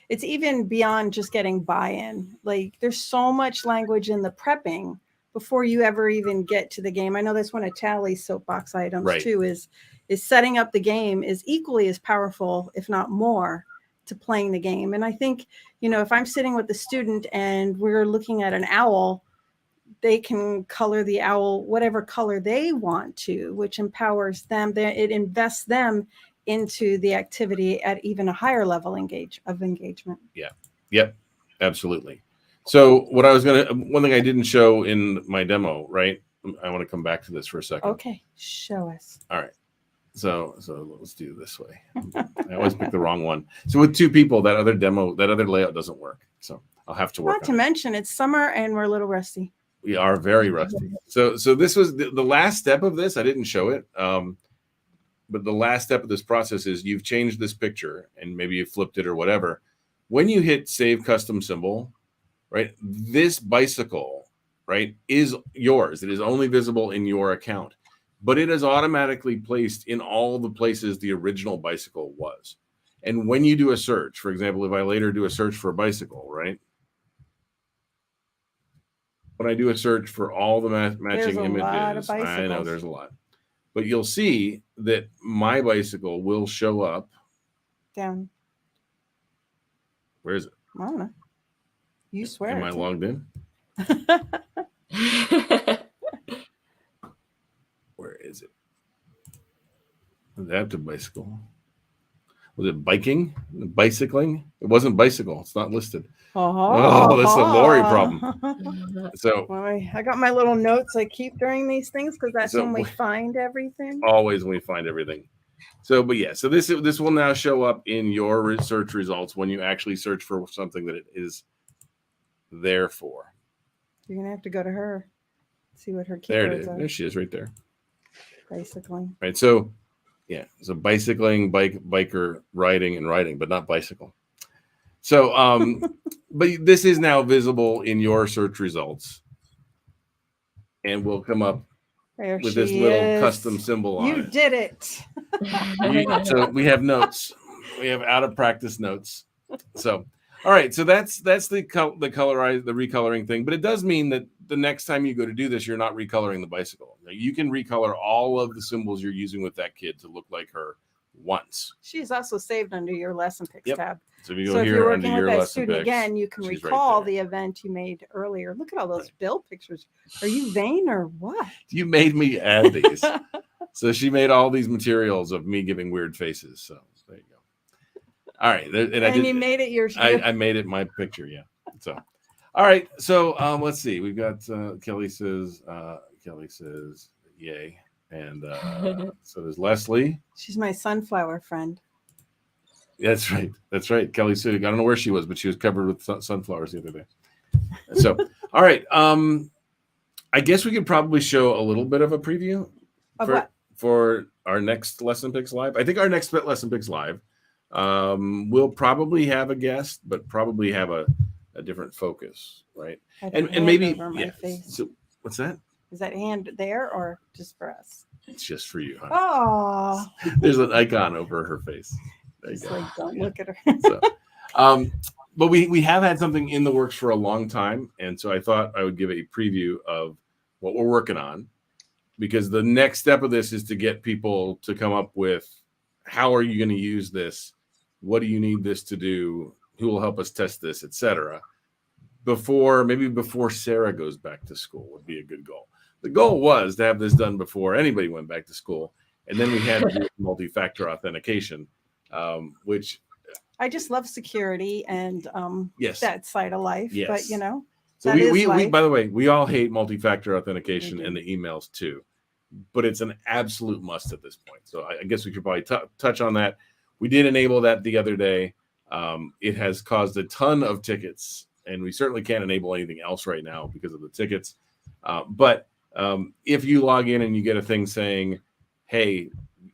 It's even beyond just getting buy-in. Like there's so much language in the prepping before you ever even get to the game. I know that's one of Tally's soapbox items too, is setting up the game is equally as powerful, if not more, to playing the game. And I think, if I'm sitting with the student and we're looking at an owl, they can color the owl whatever color they want to, which empowers them. It invests them into the activity at even a higher level of engagement. Yeah. Yep. Absolutely. So one thing I didn't show in my demo, right? I want to come back to this for a second. Okay. Show us. All right. So let's do it this way. I always pick the wrong one. So with two people, that other layout doesn't work. So I'll have to work Not to mention it's summer and we're a little rusty. We are very rusty. So this was the last step of this. I didn't show it. But the last step of this process is you've changed this picture and maybe you flipped it or whatever. When you hit save custom symbol, right, this bicycle, right, is yours. It is only visible in your account, but it is automatically placed in all the places the original bicycle was. And when you do a search, for example, if I later do a search for a bicycle, right, when I do a search for all the matching images, I know there's a lot. But you'll see that my bicycle will show up down. Where is it? I don't know. You swear. Am I logged in? Where is it? Adaptive bicycle. Was it biking? Bicycling? It wasn't bicycle. It's not listed. Oh, that's a Lori problem. So Well, I got my little notes I keep during these things because that's So when we we- find everything. always when we find everything. So, but yeah, so this will now show up in your research results when you actually search for something that it is there for. You're gonna have to go to her, see what her There it keywords is. are. There she is, right there. Basically, Right. So, yeah, so bicycling, biker, riding, and riding, but not bicycle. So, but this is now visible in your search results, and will come up there with she this little is. custom symbol on You it. did it. So we have notes. We have out of practice notes. So, all right. So that's the recoloring thing. But it does mean that the next time you go to do this, you're not recoloring the bicycle. Now, you can recolor all of the symbols you're using with that kid to look like her once. She's also saved under your lesson picks Yep. tab. So if you go So if here you're under working your with that lesson student picks, again, you can she's right recall there. the event you made earlier. Look at all those bill pictures. Are you vain or what? You made me add these. So she made all these materials of me giving weird faces. So there you go. All right. And you made it your. I made it my picture. Yeah. So, all right. So let's see. We've got Kelly says, yay. And so there's Leslie. She's my sunflower friend. That's right. That's right. Kelly said, I don't know where she was, but she was covered with sunflowers the other day. So, all right. I guess we could probably show a little bit of a preview Of what? for our next Lesson Picks Live. I think our next Lesson Picks Live will probably have a guest, but probably have a different focus, right? I have a And hand maybe, over my yeah. face. So, what's that? Is that hand there or just for us? It's just for you. Huh? Oh, There's an icon over her face. There you just go. like don't Yeah. look at her. So, but we have had something in the works for a long time, and so I thought I would give a preview of what we're working on, because the next step of this is to get people to come up with how are you going to use this, what do you need this to do, who will help us test this, etc. Before Sarah goes back to school would be a good goal. The goal was to have this done before anybody went back to school, and then we had to do multi-factor authentication, which I just love security and yes, that side of life. Yes. But you know, so that is we life. by the way, we all hate multi-factor authentication We do. and the emails too, but it's an absolute must at this point. So I guess we should probably touch on that. We did enable that the other day. It has caused a ton of tickets, and we certainly can't enable anything else right now because of the tickets. But if you log in and you get a thing saying, hey,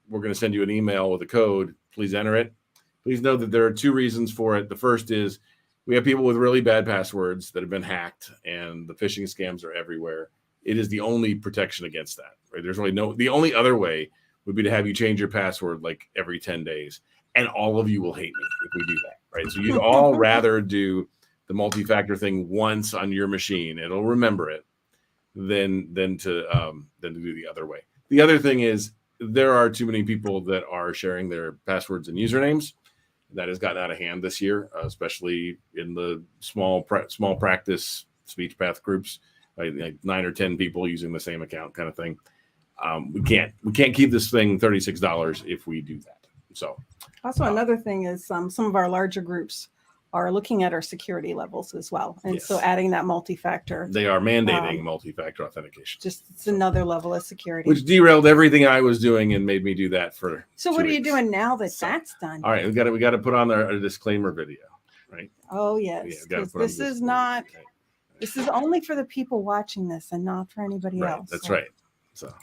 we're going to send you an email with a code, please enter it. Please know that there are two reasons for it. The first is we have people with really bad passwords that have been hacked, and the phishing scams are everywhere. It is the only protection against that. Right? There's really the only other way would be to have you change your password like every 10 days. And all of you will hate me if we do that. Right. So you'd all rather do the multi-factor thing once on your machine. It'll remember it than to do the other way. The other thing is there are too many people that are sharing their passwords and usernames. That has gotten out of hand this year, especially in the small practice speech path groups, like 9 or 10 people using the same account, kind of thing. We can't keep this thing $36 if we do that. So Also, another thing is some of our larger groups are looking at our security levels as well. And so Yes. adding that multi-factor, they are mandating multi-factor authentication, just it's another level of security. which derailed everything I was doing and made me do that for. So 2 what are you weeks. doing now that So, that's done? All right, we got to put on our disclaimer video, right? Oh Yeah, yes, we gotta 'cause put on this this is not. right. This is only for the people watching this and not for anybody Right, else. that's So- right. So.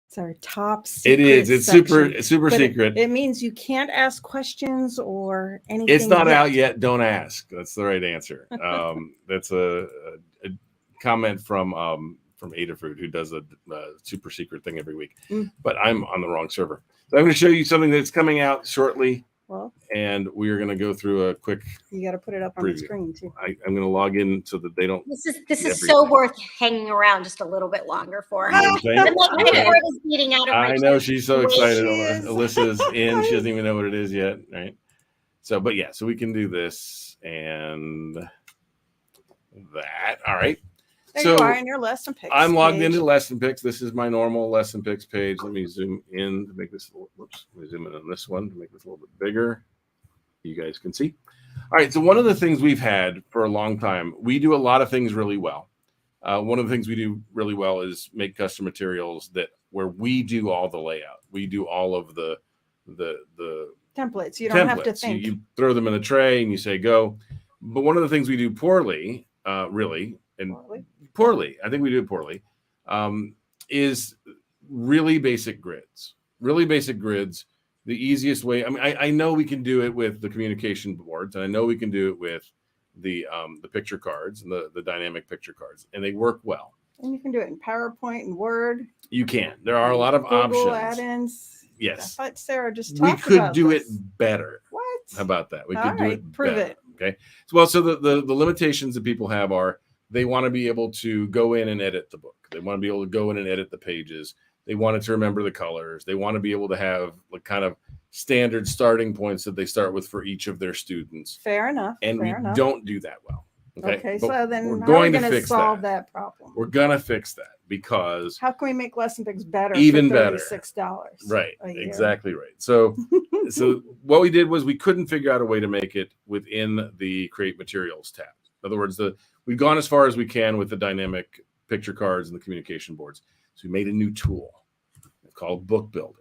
It's our top It secret is. It's section. super But secret. It means you can't ask questions or anything. It's not out yet. Don't ask. That's the right answer. That's a comment from Adafruit, who does a super secret thing every week. Mm. But I'm on the wrong server. So I'm going to show you something that's coming out shortly. Well, and we are going to go through a quick. you got to put it up on the Preview. screen too. I'm going to log in so that they don't. This is everything. so worth hanging around just a little bit longer for. You know what I'm saying? I'm like, my heart is beating out of my I know chest. she's so The way excited. she is. Alyssa's in. She doesn't even know what it is yet, right? So, but yeah, so we can do this and that. All right. There So you are in your lesson picks. I'm logged page. into LessonPix. This is my normal LessonPix page. Let me zoom in to make this. Whoops. Let me zoom in on this one to make this a little bit bigger. You guys can see. All right. So one of the things we've had for a long time, we do a lot of things really well. One of the things we do really well is make custom materials where we do all the layout. We do all of the templates. You don't have to templates. think. You throw them in a tray and you say go. But one of the things we do poorly, really, and poorly, I think we do it poorly, is really basic grids. Really basic grids. The easiest way. I mean, I know we can do it with the communication boards, and I know we can do it with the picture cards and the dynamic picture cards, and they work well. And you can do it in PowerPoint and Word. You can. There are a lot of Google options. add-ins. Yes. I thought Sarah just We talked could about do this. it better. What? How about that? We All could do right, it prove better. it. Okay. Well, so the limitations that people have are they want to be able to go in and edit the book. They want to be able to go in and edit the pages. They wanted to remember the colors. They want to be able to have like kind of standard starting points that they start with for each of their students. Fair enough. And fair we enough. don't do that well. Okay, But so then we're how are going we to going to fix solve that. that problem? We're going to fix that because How can we make lesson picks better? Even for better. $36 right, a year? exactly right. So what we did was we couldn't figure out a way to make it within the create materials tab. In other words, we've gone as far as we can with the dynamic picture cards and the communication boards. So we made a new tool called Book Builder,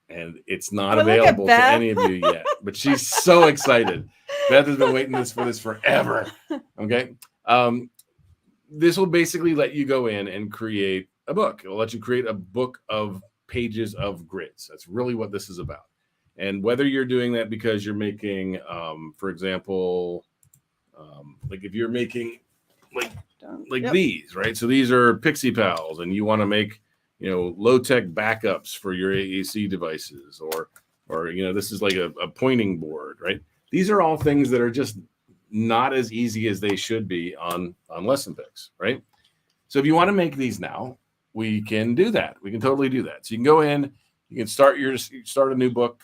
and it's not Well, look at available to Beth. any of you yet. But she's so excited. Beth has been waiting for this forever. Okay. This will basically let you go in and create a book. It'll let you create a book of pages of grids. That's really what this is about. And whether you're doing that because you're making, for example, like if you're making like these, right? So these are Pixie Pals, and you want to make, low-tech backups for your AAC devices, or this is like a pointing board, right? These are all things that are just not as easy as they should be on LessonPix, right? So if you want to make these now, we can do that. We can totally do that. So you can go in, you can start a new book.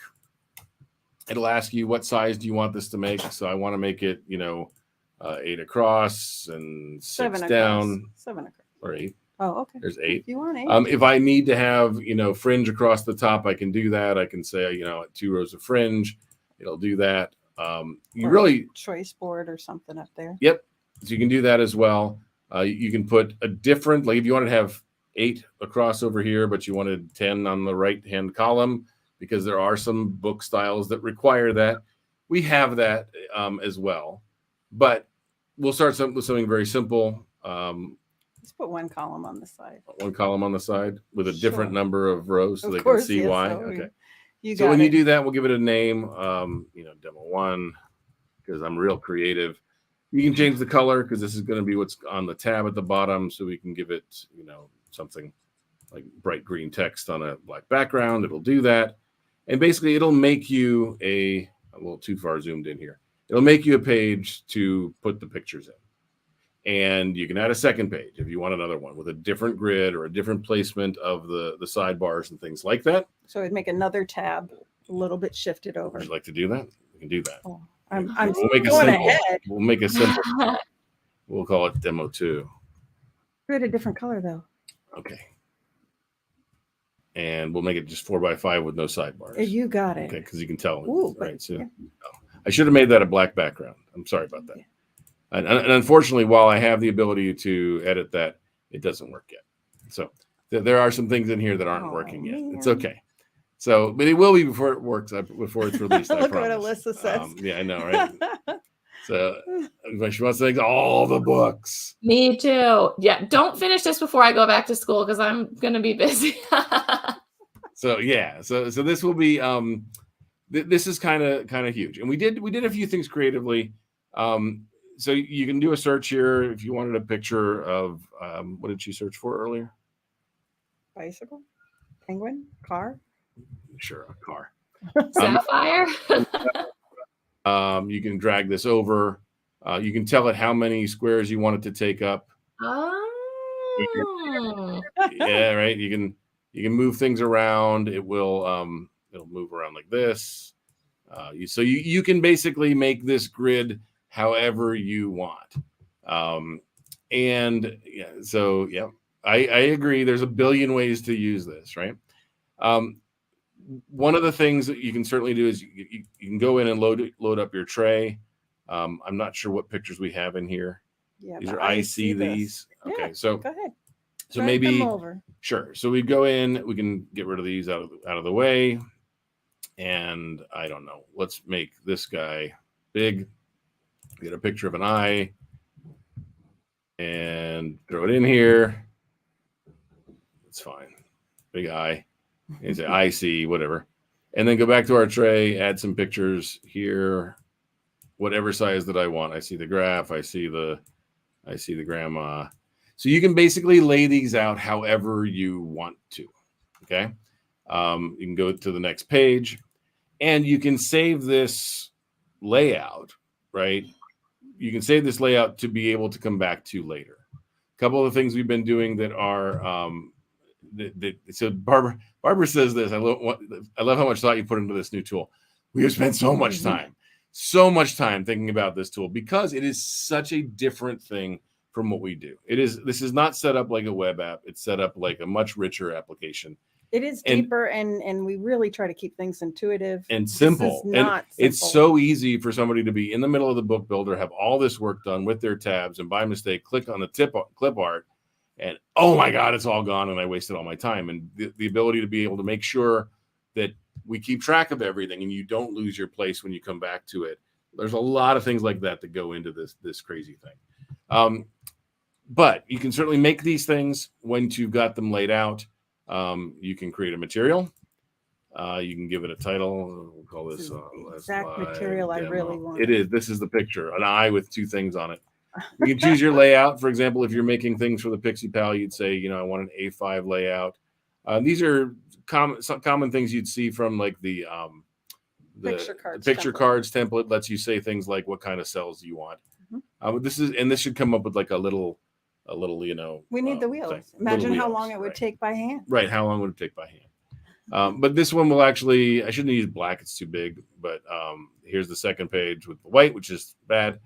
It'll ask you what size do you want this to make. So I want to make it, 8 across and 6 down. 7 across. Or 8. Oh, okay. There's 8. If you want 8. If I need to have, fringe across the top, I can do that. I can say, 2 rows of fringe. It'll do that. You Or really choice board or something up there. Yep. So you can do that as well. You can put a different, like if you wanted to have 8 across over here, but you wanted 10 on the right-hand column, because there are some book styles that require that. We have that as well. But we'll start with something very simple. Let's put 1 column on the side. 1 column on the side with a different Sure. number of rows so Of they course, can see yes, why. so Okay. You So got when it. you do that, we'll give it a name, demo 1, because I'm real creative. You can change the color because this is going to be what's on the tab at the bottom. So we can give it, something like bright green text on a black background. It'll do that. And basically it'll make you a little too far zoomed in here. It'll make you a page to put the pictures in. And you can add a second page if you want another one with a different grid or a different placement of the sidebars and things like that. So it'd make another tab a little bit shifted over. Would you like to do that? We can do that. Oh, I'm We'll make it going simple. ahead. We'll make it simple. We'll call it demo 2. Create a different color though. Okay. And we'll make it just 4x5 with no sidebars. You got it. Okay, because you can tell. Ooh, right. So yeah. I should have made that a black background. I'm sorry about that. Yeah. And unfortunately, while I have the ability to edit that, it doesn't work yet. So there are some things in here that aren't working yet. It's man. okay. So, but it will be before it works, before it's released. I Look at what promise. Alyssa says. Yeah, I know, right? So she wants to make all the books. Me too. Yeah. Don't finish this before I go back to school because I'm going to be busy. So yeah, so this will be this is kind of huge, and we did a few things creatively. So you can do a search here if you wanted a picture of what did she search for earlier? Bicycle, penguin, car. Sure, a car. Sapphire. You can drag this over. You can tell it how many squares you want it to take up. Oh. Yeah, right. You can move things around. It will it'll move around like this. So you can basically make this grid however you want. And yeah, so yeah, I agree. There's a billion ways to use this, right? One of the things that you can certainly do is you can go in and load up your tray. I'm not sure what pictures we have in here. Yeah, These but are I see these. Yeah, Okay, so go ahead. so Drag maybe them over. sure. So we go in. We can get rid of these out of the way. And I don't know. Let's make this guy big. Get a picture of an eye and throw it in here. It's fine. Big eye. And say I see whatever. And then go back to our tray, add some pictures here, whatever size that I want. I see the graph, I see the grandma. So you can basically lay these out however you want to. Okay. You can go to the next page and you can save this layout, right? You can save this layout to be able to come back to later. A couple of the things we've been doing that are so Barbara says this. I love how much thought you put into this new tool. We have spent so much time thinking about this tool because it is such a different thing from what we do. This is not set up like a web app. It's set up like a much richer application. It is deeper, and we really try to keep things intuitive and simple. It's so easy for somebody to be in the middle of the book builder, have all this work done with their tabs, and by mistake click on the clip art, and oh my God, it's all gone, and I wasted all my time. And the ability to be able to make sure that we keep track of everything, and you don't lose your place when you come back to it. There's a lot of things like that go into this crazy thing. But you can certainly make these things once you've got them laid out. You can create a material. You can give it a title. We'll call this exact material I really want. It is. This is the picture, an eye with two things on it. You can choose your layout. For example, if you're making things for the Pixie Pal, you'd say, I want an A5 layout. These are common things you'd see from like the picture cards template. Lets you say things like what kind of cells do you want. Mm-hmm. This should come up with like a little, we need the wheels. Imagine how long it would take by hand. Right. How long would it take by hand? But this one will actually, I shouldn't use black. It's too big, but here's the second page with the white, which is bad.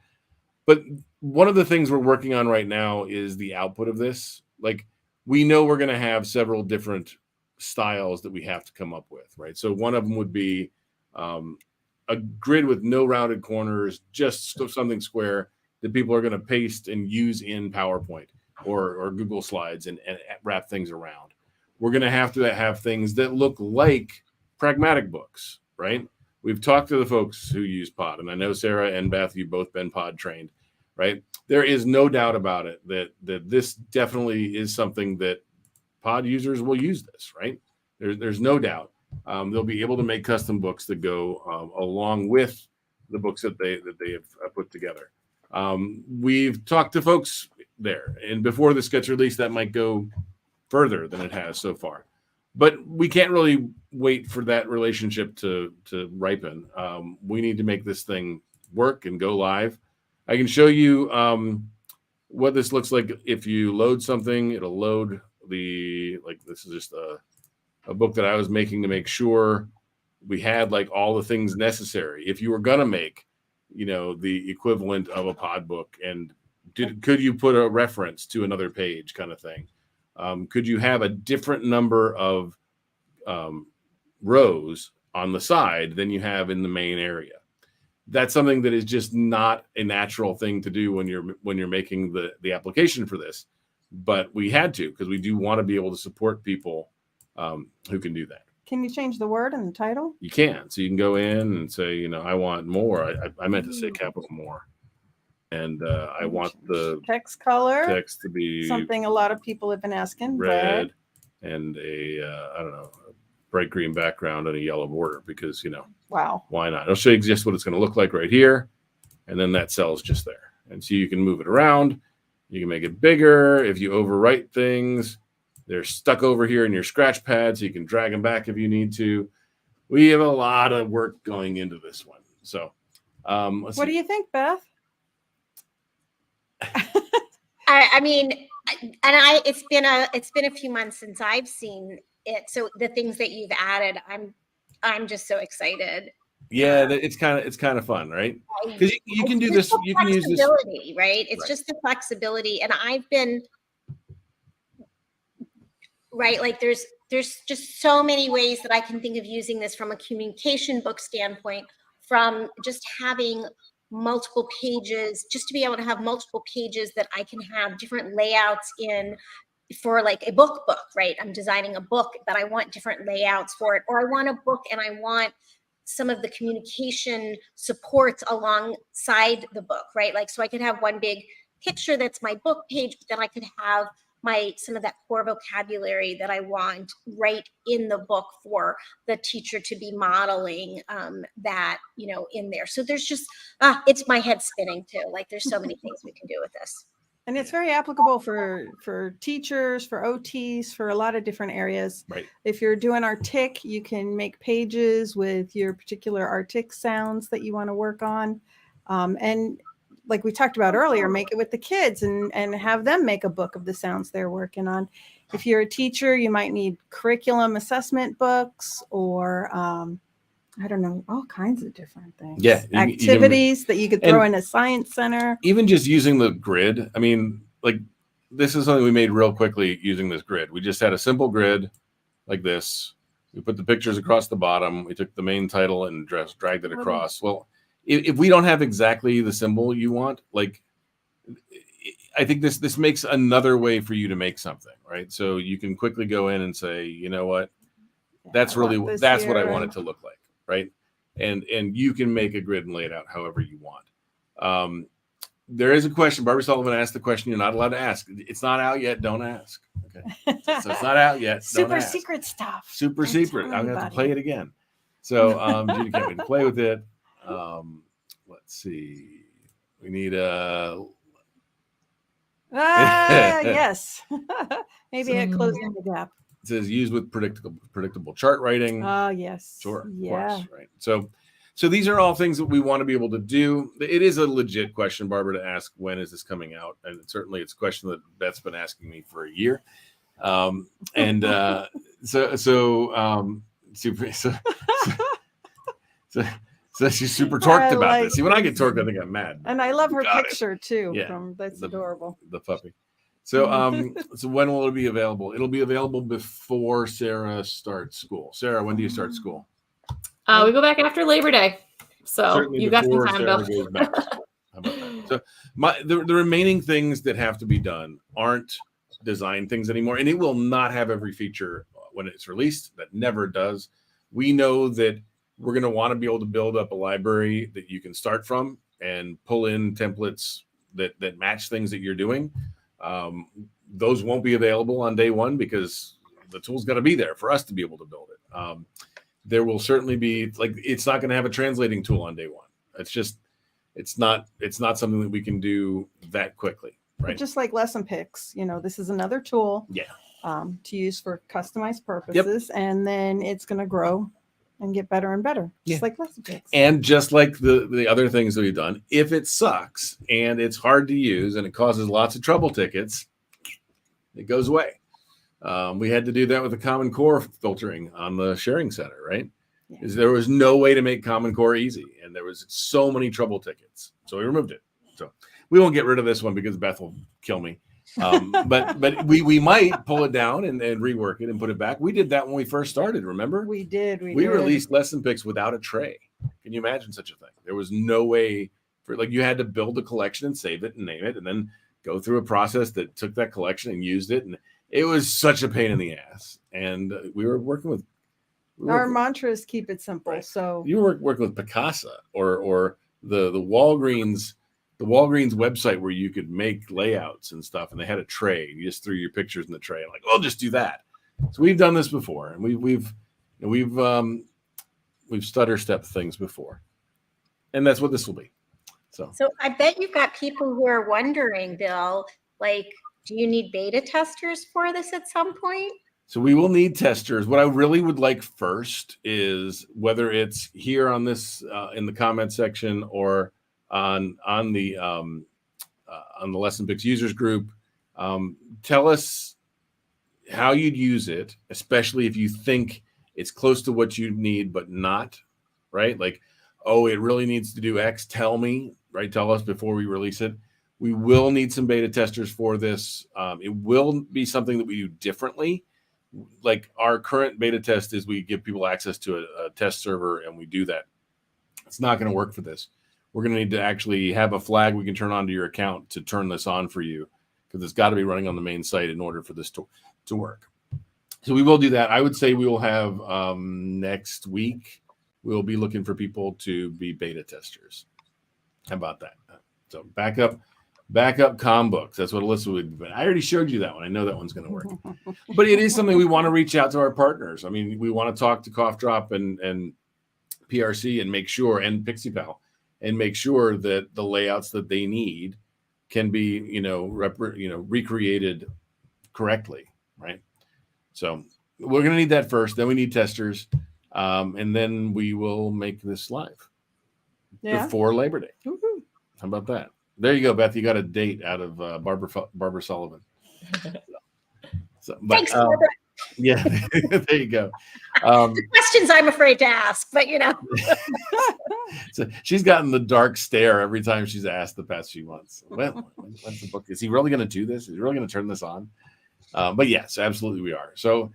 But one of the things we're working on right now is the output of this. Like we know we're going to have several different styles that we have to come up with, right? So one of them would be a grid with no rounded corners, just something square that people are going to paste and use in PowerPoint or Google Slides and wrap things around. We're going to have things that look like pragmatic books, right? We've talked to the folks who use Pod, and I know Sarah and Beth, you've both been Pod trained, right? There is no doubt about it that this definitely is something that Pod users will use this, right? There's no doubt. They'll be able to make custom books that go along with the books that they have put together. We've talked to folks there, and before this gets released, that might go further than it has so far. But we can't really wait for that relationship to ripen. We need to make this thing work and go live. I can show you what this looks like. If you load something, it'll load this is just a book that I was making to make sure we had like all the things necessary. If you were going to make, the equivalent of a Pod book, and could you put a reference to another page kind of thing? Could you have a different number of rows on the side than you have in the main area? That's something that is just not a natural thing to do when you're making the application for this. But we had to, because we do want to be able to support people who can do that. Can you change the word in the title? You can. So you can go in and say, I want more. I meant to say capital more. And I want the text to be something a lot of people have been asking. Red and a bright green background and a yellow border, because wow, why not? I'll show you just what it's going to look like right here, and then that cell's just there. And so you can move it around. You can make it bigger. If you overwrite things, they're stuck over here in your scratch pad, so you can drag them back if you need to. we have a lot of work going into this one. So What do you think, Beth? I mean, it's been a few months since I've seen it. So the things that you've added, I'm just so excited. Yeah, it's kind of fun, right? Because you can do this. You can use this, right? It's Right. just the flexibility, and I've been right. Like there's just so many ways that I can think of using this from a communication book standpoint, from just having multiple pages, just to be able to have multiple pages that I can have different layouts in for like a book, right? I'm designing a book, but I want different layouts for it, or I want a book and I want some of the communication supports alongside the book, right? Like, so I could have one big picture that's my book page, but then I could have some of that core vocabulary that I want right in the book for the teacher to be modeling that, in there. So there's just, it's my head spinning too. Like there's so many things we can do with this. And it's very applicable for teachers, for OTs, for a lot of different areas. right? If you're doing Artic, you can make pages with your particular Artic sounds that you want to work on. And like we talked about earlier, make it with the kids and have them make a book of the sounds they're working on. If you're a teacher, you might need curriculum assessment books or I don't know, all kinds of different things. Yeah, activities that you could throw in a science center. Even just using the grid. I mean, like this is something we made real quickly using this grid. We just had a simple grid like this. We put the pictures across the bottom. We took the main title and dragged it across. Well, if we don't have exactly the symbol you want, like I think this makes another way for you to make something, right? So you can quickly go in and say, you know what, that's what I want it to look like, right? And you can make a grid and lay it out however you want. There is a question. Barbara Sullivan asked the question you're not allowed to ask. It's not out yet. Don't ask. Okay, so it's not out yet. Super secret stuff. Super secret. I'm gonna have to play it again. So Judy can't wait to play with it. Let's see. We need yes. Maybe a closing the gap. It says use with predictable chart writing. Oh, yes. Sure. Yeah. Of course, right. So these are all things that we want to be able to do. It is a legit question, Barbara, to ask when is this coming out, and certainly it's a question that Beth's been asking me for a year. So she's super torqued about this. See, when I get torqued, I think I'm mad. And I love her picture too. Yeah. That's adorable. The puppy. So so when will it be available? It'll be available before Sarah starts school. Sarah, when do you start school? We go back after Labor Day. So Certainly you got some before time, Sarah Bill. goes back to school. How about that? So the remaining things that have to be done aren't design things anymore, and it will not have every feature when it's released. That never does. We know that we're going to want to be able to build up a library that you can start from and pull in templates that match things that you're doing. Those won't be available on day one because the tool's got to be there for us to be able to build it. There will certainly be, like, it's not going to have a translating tool on day one. It's not something that we can do that quickly, right? But just like LessonPix, this is another tool to use for customized purposes, and then it's going to grow and get better and better, just like LessonPix. And just like the other things that we've done, if it sucks and it's hard to use and it causes lots of trouble tickets, it goes away. We had to do that with the Common Core filtering on the sharing center, right? Because there was no way to make Common Core easy, and there was so many trouble tickets, so we removed it. So we won't get rid of this one because Beth will kill me. But we might pull it down and rework it and put it back. We did that when we first started. Remember? We did. We released LessonPix without a tray. Can you imagine such a thing? There was no way for, like, you had to build a collection and save it and name it, and then go through a process that took that collection and used it, and it was such a pain in the ass. And we were working with our mantra is keep it simple. Right. So you were working with Picasa or the Walgreens. The Walgreens website where you could make layouts and stuff, and they had a tray, and you just threw your pictures in the tray. Like, oh, just do that. So we've done this before, and we've stutter step things before, and that's what this will be. So I bet you've got people who are wondering, Bill, like, do you need beta testers for this at some point? So we will need testers. What I really would like first is whether it's here on this in the comment section or on the LessonPix users group. Tell us how you'd use it, especially if you think it's close to what you need, but not, right? Like, oh, it really needs to do X. Tell me, right? Tell us before we release it. We will need some beta testers for this. It will be something that we do differently. Like our current beta test is we give people access to a test server and we do that. It's not going to work for this. We're going to need to actually have a flag we can turn onto your account to turn this on for you, because it's got to be running on the main site in order for this to work. So we will do that. I would say we will have next week, we'll be looking for people to be beta testers. How about that? So backup comm books. That's what Alyssa would be. I already showed you that one. I know that one's going to work. But it is something we want to reach out to our partners. I mean, we want to talk to Cough Drop and PRC and make sure, and PixiePal, and make sure that the layouts that they need can be, recreated correctly, right? So we're going to need that first. Then we need testers, and then we will make this live before Labor Day. Woo-hoo. How about that? There you go, Beth. You got a date out of Barbara Sullivan. Thanks, Barbara. Yeah, there you go. Questions I'm afraid to ask, but So she's gotten the dark stare every time she's asked the past few months. Well, when's the book? Is he really going to do this? Is he really going to turn this on? But yes, absolutely we are. So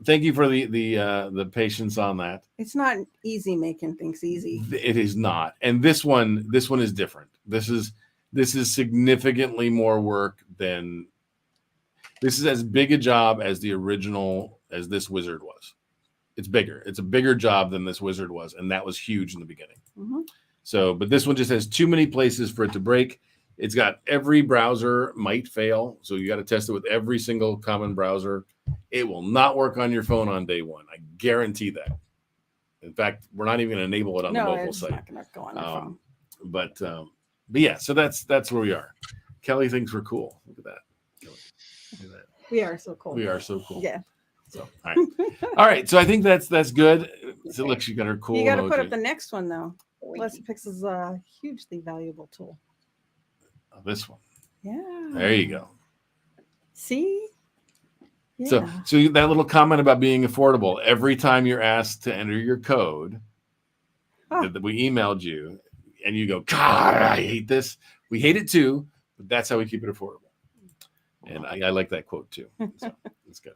thank you for the patience on that. It's not easy making things easy. It is not. And this one is different. This is significantly more work than, this is as big a job as the original, as this wizard was. It's bigger. It's a bigger job than this wizard was. And that was huge in the beginning. Mm-hmm. So, but this one just has too many places for it to break. It's got every browser might fail. So you got to test it with every single common browser. It will not work on your phone on day one. I guarantee that. In fact, we're not even going to enable it on the mobile site. Not going to go on your phone. But yeah, so that's where we are. Kelly thinks we're cool. Look at that. Kelly, look at that. We are so cool. We are so cool. Yeah. So all right. So I think that's good. So look, she got her cool. You got to put emoji. up the next one though. LessonPix is a hugely valuable tool. Oh, this one. Yeah. There you go. See? Yeah. So that little comment about being affordable, every time you're asked to enter your code that we emailed you, and you go, God, I hate this. We hate it too, but that's how we keep it affordable. And I like that quote too. So that's good.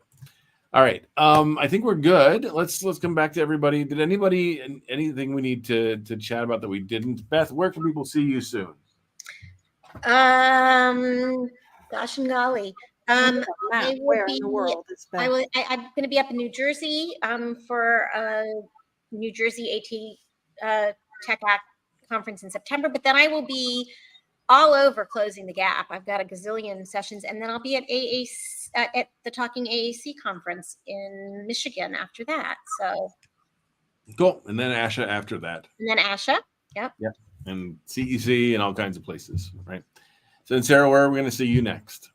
All right. I think we're good. Let's come back to everybody. Did anything we need to chat about that we didn't? Beth, where can people see you soon? Gosh and golly. Where in the world is Beth? I'm going to be up in New Jersey for a New Jersey AT Tech Act conference in September, but then I will be all over Closing the Gap. I've got a gazillion sessions, and then I'll be at the Talking AAC conference in Michigan after that. So Cool. And then Asha after that. And then Asha. Yep. And CEC and all kinds of places, right? So then Sarah, where are we going to see you next?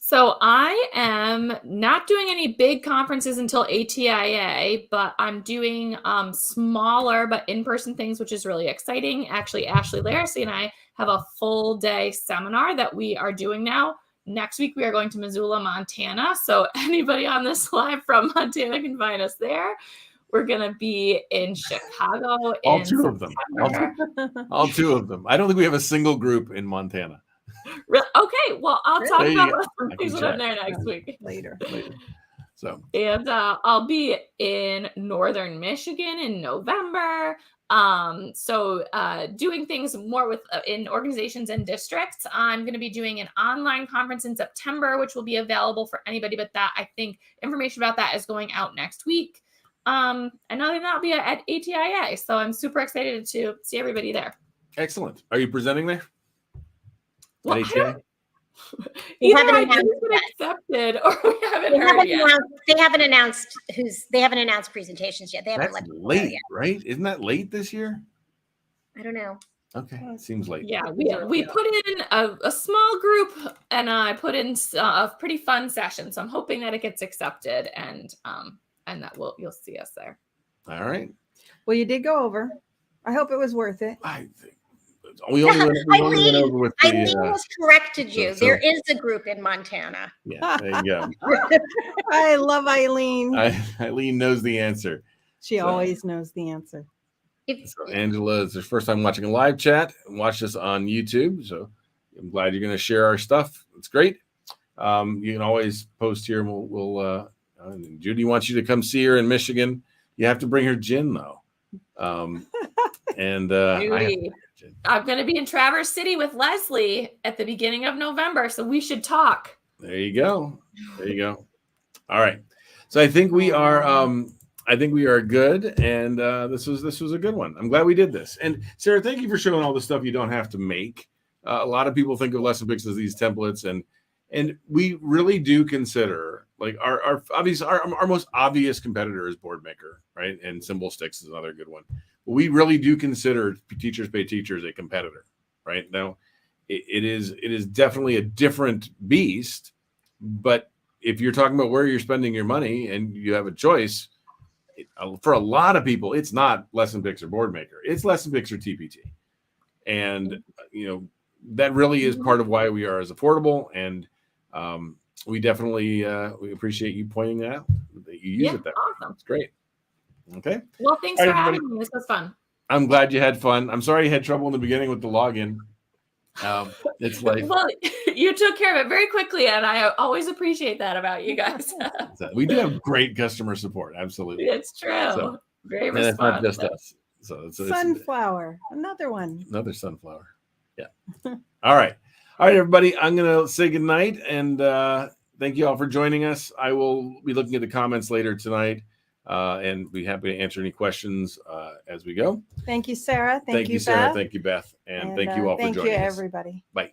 So I am not doing any big conferences until ATIA, but I'm doing smaller but in-person things, which is really exciting. Actually, Ashley Laracy and I have a full day seminar that we are doing now. Next week, we are going to Missoula, Montana. So anybody on this live from Montana can find us there. We're going to be in Chicago. All two of them. All two of them. I don't think we have a single group in Montana. Okay, well, I'll talk There you about go. some things when I'm there next week. Later. So, And I'll be in Northern Michigan in November. Doing things more with in organizations and districts. I'm going to be doing an online conference in September, which will be available for anybody. But that, I think, information about that is going out next week. And other than that, I'll be at ATIA. So I'm super excited to see everybody there. excellent. Are you presenting there? Well, At ATA? Either haven't I announced didn't get accepted or we haven't They heard haven't yet. announced, they haven't announced presentations yet. They haven't That's let people know late, yet. right? Isn't that late this year? I don't know. Okay, seems late. Yeah, we put in a small group, and I put in a pretty fun session. So I'm hoping that it gets accepted, and that you'll see us there. All right. Well, you did go over. I hope it was worth it. I think we only went over with the. Eileen has corrected you. so- There is a group in Montana. Yeah, there you go. I love Eileen. Eileen knows the answer. She always knows the answer. So Angela is her first time watching a live chat and watch this on YouTube. So I'm glad you're going to share our stuff. It's great. You can always post here, and we'll Judy wants you to come see her in Michigan. You have to bring her gin though. And Judy, I'm going to be in Traverse City with Leslie at the beginning of November, so we should talk. There you go. There you go. All right. So I think we are. I think we are good, and this was a good one. I'm glad we did this. And Sarah, thank you for showing all the stuff you don't have to make. A lot of people think of LessonPix as these templates, and we really do consider like our most obvious competitor is BoardMaker, right? And Symbol Sticks is another good one. But we really do consider Teachers Pay Teachers a competitor, right? Now, it is definitely a different beast, but if you're talking about where you're spending your money and you have a choice. For a lot of people, it's not LessonPix or BoardMaker. It's LessonPix or TPT. And, that really is part of why we are as affordable. And we definitely we appreciate you pointing that out. That you use it that awesome. way. It's great. Okay. Well, thanks for having me. This was fun. I'm glad you had fun. I'm sorry you had trouble in the beginning with the login. It's like, well, you took care of it very quickly, and I always appreciate that about you guys. we do have great customer support. Absolutely. It's true. So, very and it's not just responsive. us. So it's Sunflower, another one. Another sunflower. Yeah. All right, everybody. I'm gonna say goodnight, and thank you all for joining us. I will be looking at the comments later tonight, and be happy to answer any questions as we go. Thank you, Sarah. Thank you, Sarah. Beth. Thank you, Beth, and thank you all for joining us. Thank you, everybody. Bye.